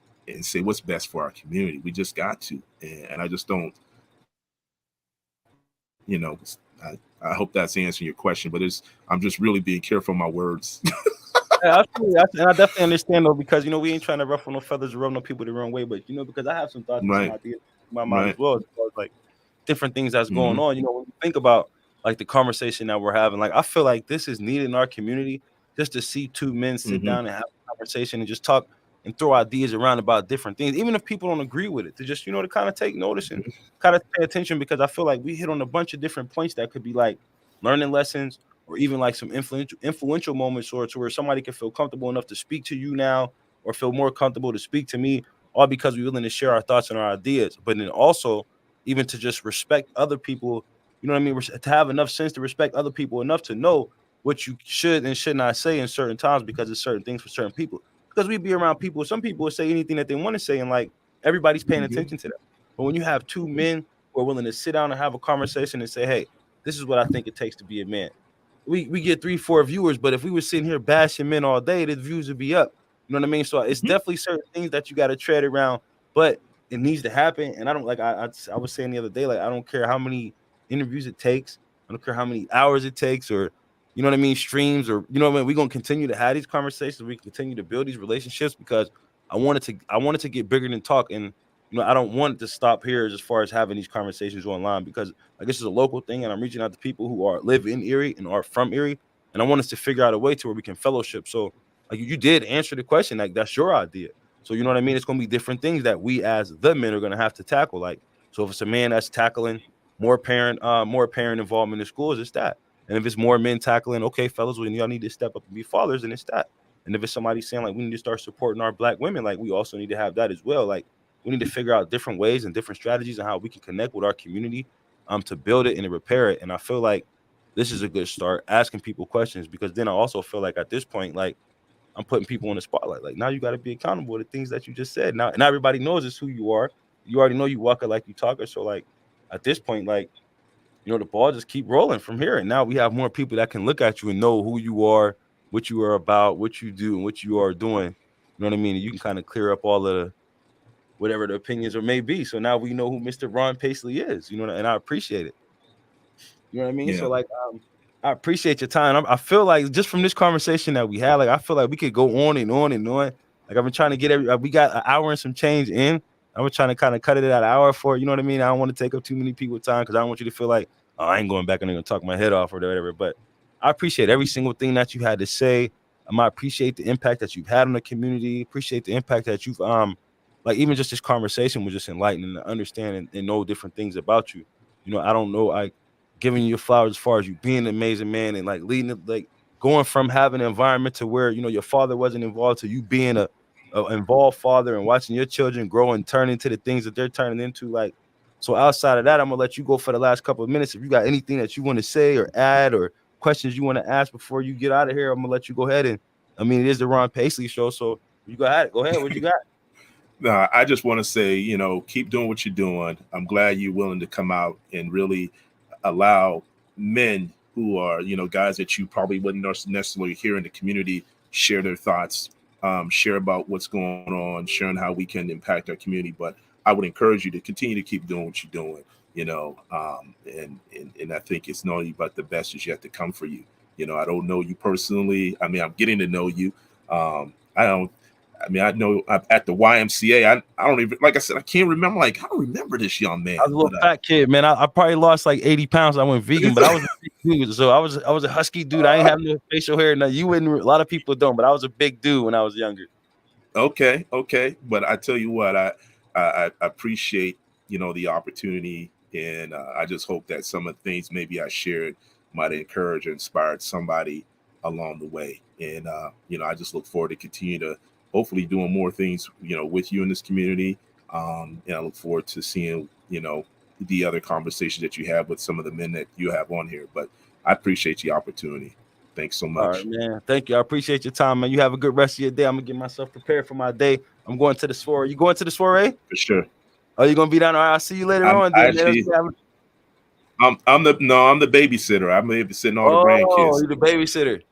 Speaker 2: say what's best for our community. We just got to, and I just don't, I hope that's answering your question, but I'm just really being careful of my words.
Speaker 1: Yeah, absolutely. And I definitely understand though, because we ain't trying to ruffle no feathers or rub no people the wrong way. But because I have some thoughts and some
Speaker 2: Right.
Speaker 1: ideas in my mind as well, as far as, like, different things that's going
Speaker 2: Mhm.
Speaker 1: on. When you think about like the conversation that we're having, like I feel like this is needed in our community, just to see 2 men sit
Speaker 2: Mhm.
Speaker 1: down and have a conversation and just talk and throw ideas around about different things, even if people don't agree with it, to just to kind of take notice and kind of pay attention, because I feel like we hit on a bunch of different points that could be like learning lessons, or even like some influential moments, or to where somebody can feel comfortable enough to speak to you now, or feel more comfortable to speak to me, all because we're willing to share our thoughts and our ideas. But then also, even to just respect other people, you know what I mean? To have enough sense to respect other people enough to know what you should and should not say in certain times, because it's certain things for certain people. Because we be around people, some people will say anything that they want to say, and like everybody's paying
Speaker 2: Mhm.
Speaker 1: attention to that. But when you have 2 men who are willing to sit down and have a conversation and say, hey, this is what I think it takes to be a man. We get 3-4 viewers, but if we were sitting here bashing men all day, the views would be up. You know what I mean? So it's
Speaker 2: Mhm.
Speaker 1: definitely certain things that you got to tread around, but it needs to happen. And I don't, like I was saying the other day, like I don't care how many interviews it takes, I don't care how many hours it takes, or you know what I mean, streams, or what I mean. We're gonna continue to have these conversations. We continue to build these relationships, because I wanted to get bigger than talk. And I don't want it to stop here as far as having these conversations online, because like this is a local thing, and I'm reaching out to people who are live in Erie and are from Erie, and I want us to figure out a way to where we can fellowship. So like you did answer the question, like that's your idea. So you know what I mean? It's gonna be different things that we as the men are gonna have to tackle. Like, so if it's a man that's tackling more parent involvement in schools, it's that. And if it's more men tackling, okay, fellas, well, y'all need to step up and be fathers, and it's that. And if it's somebody saying like we need to start supporting our black women, like we also need to have that as well. Like we need to figure out different ways and different strategies on how we can connect with our community to build it and to repair it. And I feel like this is a good start, asking people questions, because then I also feel like at this point, like I'm putting people on the spotlight. Like now you got to be accountable to things that you just said. Now and everybody knows it's who you are. You already know you walk it like you talk it. So like at this point, like the ball just keep rolling from here. And now we have more people that can look at you and know who you are, what you are about, what you do, and what you are doing. You know what I mean? And you can kind of clear up all of the whatever the opinions or may be. So now we know who Mr. Ron Pacley is, and I appreciate it. You know what I mean?
Speaker 2: Yeah.
Speaker 1: So like, I appreciate your time. I feel like just from this conversation that we had, like I feel like we could go on and on and on. Like I've been trying to get we got an hour and some change in. I was trying to kind of cut it at an hour for, you know what I mean? I don't want to take up too many people's time because I don't want you to feel like, oh, I ain't going back and I'm gonna talk my head off or whatever. But I appreciate every single thing that you had to say. I appreciate the impact that you've had on the community. Appreciate the impact that you've like even just this conversation was just enlightening to understand and know different things about you. I don't know, I giving you your flowers as far as you being an amazing man and like leading it, like going from having an environment to where your father wasn't involved to you being a involved father and watching your children grow and turn into the things that they're turning into. Like, so outside of that, I'm gonna let you go for the last couple of minutes. If you got anything that you want to say or add or questions you want to ask before you get out of here, I'm gonna let you go ahead. And I mean, it is the Ron Pacley show, so you go ahead. Go ahead. What you got?
Speaker 2: No, I just want to say, keep doing what you're doing. I'm glad you're willing to come out and really allow men who are, guys that you probably wouldn't necessarily hear in the community share their thoughts, share about what's going on, sharing how we can impact our community. But I would encourage you to continue to keep doing what you're doing, and I think it's not only but the best is yet to come for you. I don't know you personally. I mean, I'm getting to know you. I don't. I mean, I know I'm at the YMCA. I don't even, like I said, I can't remember. Like, I don't remember this young man.
Speaker 1: I was a little fat kid, man. I probably lost like 80 pounds. I went vegan, but I was a big dude. So I was a husky dude. I ain't have no facial hair. Now you wouldn't. A lot of people don't, but I was a big dude when I was younger.
Speaker 2: Okay. But I tell you what, I appreciate the opportunity, and I just hope that some of the things maybe I shared might encourage or inspired somebody along the way. And I just look forward to continue to hopefully doing more things with you in this community. And I look forward to seeing the other conversations that you have with some of the men that you have on here. But I appreciate the opportunity. Thanks so
Speaker 1: All right,
Speaker 2: much.
Speaker 1: man. Thank you. I appreciate your time, man. You have a good rest of your day. I'm gonna get myself prepared for my day. I'm going to the soiree. You going to the soiree?
Speaker 2: For sure.
Speaker 1: Oh, you gonna be down? All right, I'll see you later
Speaker 2: I'm
Speaker 1: on,
Speaker 2: I
Speaker 1: then, man.
Speaker 2: actually I'm the no, I'm the babysitter. I'm babysitting all the
Speaker 1: Oh,
Speaker 2: grandkids.
Speaker 1: you're the babysitter.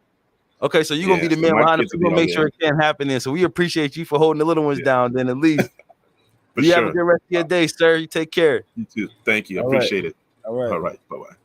Speaker 1: Okay, so you're gonna be
Speaker 2: Yeah,
Speaker 1: the
Speaker 2: so
Speaker 1: man
Speaker 2: my
Speaker 1: behind the.
Speaker 2: kids will
Speaker 1: We're
Speaker 2: be
Speaker 1: gonna
Speaker 2: on
Speaker 1: make sure
Speaker 2: there.
Speaker 1: it can't happen then. So we appreciate you for holding the little ones
Speaker 2: Yeah,
Speaker 1: down. Then at least
Speaker 2: for
Speaker 1: you have a
Speaker 2: sure.
Speaker 1: good rest of your day, sir. You take care.
Speaker 2: You too. Thank you. I
Speaker 1: All right.
Speaker 2: appreciate it.
Speaker 1: All right.
Speaker 2: All right. Bye bye.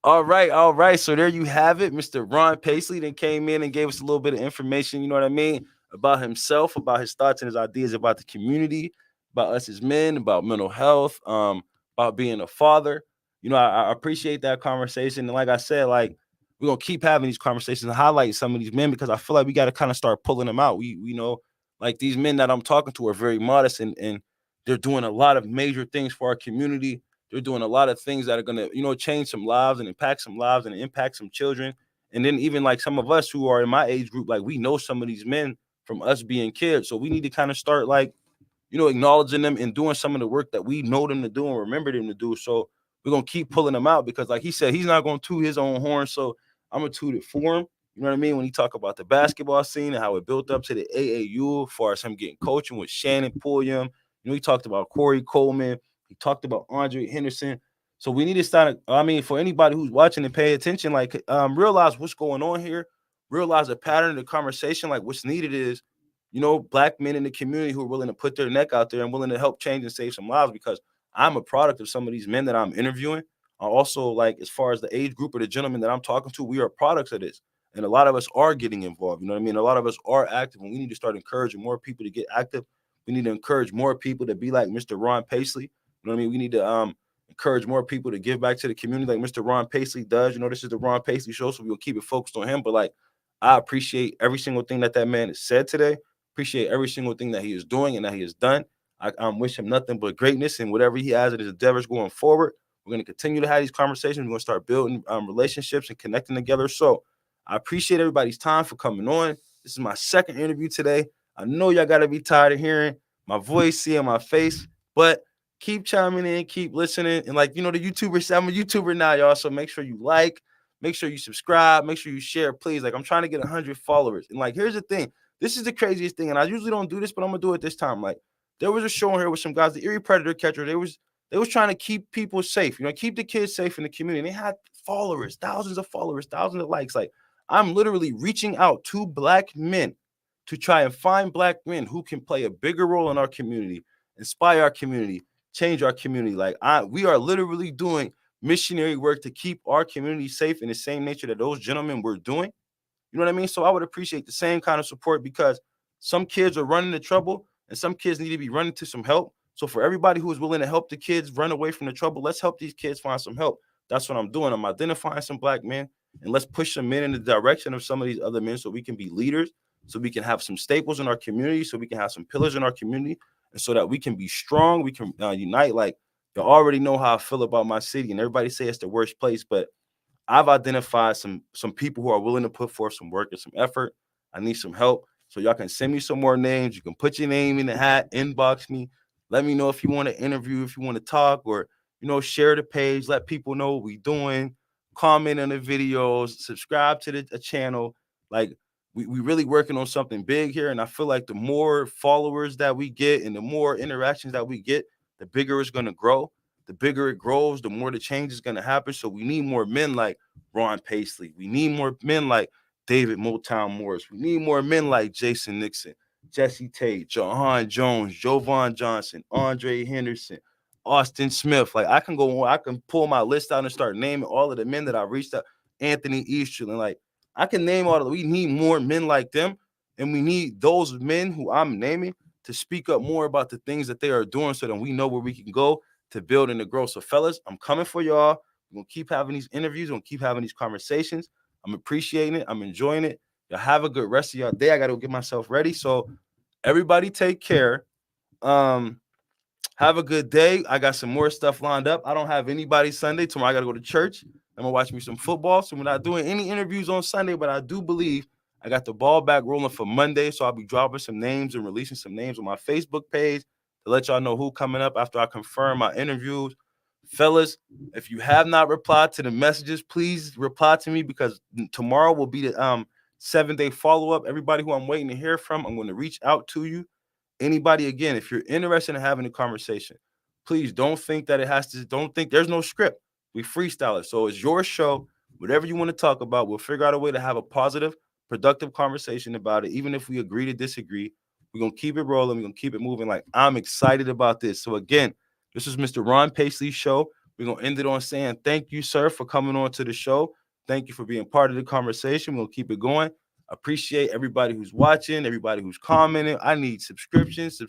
Speaker 1: All right, all right. So there you have it. Mr. Ron Pacley then came in and gave us a little bit of information, you know what I mean, about himself, about his thoughts and his ideas about the community, about us as men, about mental health, about being a father. I appreciate that conversation. And like I said, like we're gonna keep having these conversations and highlight some of these men because I feel like we got to kind of start pulling them out. We know like these men that I'm talking to are very modest and they're doing a lot of major things for our community. They're doing a lot of things that are gonna, change some lives and impact some lives and impact some children. And then even like some of us who are in my age group, like we know some of these men from us being kids. So we need to kind of start like, acknowledging them and doing some of the work that we know them to do and remember them to do. So we're gonna keep pulling them out because, like he said, he's not gonna toot his own horn. So I'm gonna toot it for him. You know what I mean? When he talk about the basketball scene and how it built up to the AAU, as far as him getting coaching with Shannon Pulliam. He talked about Corey Coleman. He talked about Andre Henderson. So we need to start. I mean, for anybody who's watching and pay attention, like realize what's going on here. Realize the pattern of the conversation. Like what's needed is black men in the community who are willing to put their neck out there and willing to help change and save some lives because I'm a product of some of these men that I'm interviewing. Are also like, as far as the age group of the gentlemen that I'm talking to, we are products of this. And a lot of us are getting involved. You know what I mean? A lot of us are active and we need to start encouraging more people to get active. We need to encourage more people to be like Mr. Ron Pacley. You know what I mean? We need to encourage more people to give back to the community like Mr. Ron Pacley does. You know, this is the Ron Pacley show, so we'll keep it focused on him. But like, I appreciate every single thing that that man has said today. Appreciate every single thing that he is doing and that he has done. I wish him nothing but greatness and whatever he has in his endeavors going forward. We're going to continue to have these conversations. We're going to start building relationships and connecting together. So I appreciate everybody's time for coming on. This is my second interview today. I know y'all got to be tired of hearing my voice, seeing my face, but keep chiming in, keep listening. And like, you know, the YouTubers, I'm a YouTuber now, y'all. So make sure you like, make sure you subscribe, make sure you share, please. Like, I'm trying to get 100 followers. And like, here's the thing. This is the craziest thing. And I usually don't do this, but I'm going to do it this time. Like, there was a show on here with some guys, the Erie Predator Catcher. They was trying to keep people safe, you know, keep the kids safe in the community. And they had followers, thousands of followers, thousands of likes. Like, I'm literally reaching out to Black men to try and find Black men who can play a bigger role in our community, inspire our community, change our community. Like, we are literally doing missionary work to keep our community safe in the same nature that those gentlemen were doing. You know what I mean? So I would appreciate the same kind of support, because some kids are running into trouble and some kids need to be running to some help. So for everybody who is willing to help the kids run away from the trouble, let's help these kids find some help. That's what I'm doing. I'm identifying some Black men, and let's push some men in the direction of some of these other men so we can be leaders, so we can have some staples in our community, so we can have some pillars in our community, and so that we can be strong, we can unite. Like, you already know how I feel about my city, and everybody say it's the worst place, but I've identified some people who are willing to put forth some work and some effort. I need some help. So y'all can send me some more names. You can put your name in the hat, inbox me. Let me know if you want to interview, if you want to talk, or, you know, share the page. Let people know what we're doing. Comment on the videos. Subscribe to the channel. Like, we really working on something big here. And I feel like the more followers that we get and the more interactions that we get, the bigger it's going to grow. The bigger it grows, the more the change is going to happen. So we need more men like Ron Pacley. We need more men like David Motown Morris. We need more men like Jason Nixon, Jesse Tate, Jahan Jones, Jovan Johnson, Andre Henderson, Austin Smith. Like, I can go on, I can pull my list out and start naming all of the men that I reached out. Anthony Easterling. Like, I can name all of them. We need more men like them. And we need those men who I'm naming to speak up more about the things that they are doing, so that we know where we can go to build and to grow. So fellas, I'm coming for y'all. We're gonna keep having these interviews, we're gonna keep having these conversations. I'm appreciating it, I'm enjoying it. Y'all have a good rest of your day. I gotta get myself ready. So everybody take care. Have a good day. I got some more stuff lined up. I don't have anybody Sunday. Tomorrow I gotta go to church. I'm gonna watch me some football. So we're not doing any interviews on Sunday, but I do believe I got the ball back rolling for Monday. So I'll be dropping some names and releasing some names on my Facebook page to let y'all know who coming up after I confirm my interviews. Fellas, if you have not replied to the messages, please reply to me, because tomorrow will be the 7-day follow-up. Everybody who I'm waiting to hear from, I'm going to reach out to you. Anybody, again, if you're interested in having a conversation, please don't think that don't think there's no script. We freestyle it. So it's your show. Whatever you want to talk about, we'll figure out a way to have a positive, productive conversation about it. Even if we agree to disagree, we're going to keep it rolling. We're going to keep it moving. Like, I'm excited about this. So again, this is Mr. Ron Pacley's show. We're going to end it on saying thank you, sir, for coming on to the show. Thank you for being part of the conversation. We'll keep it going. Appreciate everybody who's watching, everybody who's commenting. I need subscriptions.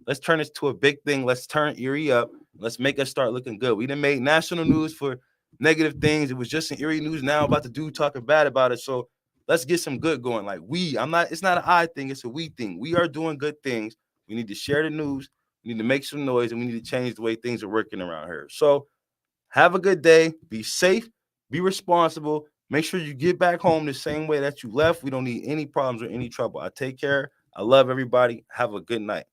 Speaker 1: Let's turn this to a big thing. Let's turn Erie up. Let's make us start looking good. We done made national news for negative things. It was just in Erie news now about the dude talking bad about it. So let's get some good going. Like, it's not an I thing, it's a we thing. We are doing good things. We need to share the news. We need to make some noise, and we need to change the way things are working around here. So have a good day. Be safe. Be responsible. Make sure you get back home the same way that you left. We don't need any problems or any trouble. I take care. I love everybody. Have a good night.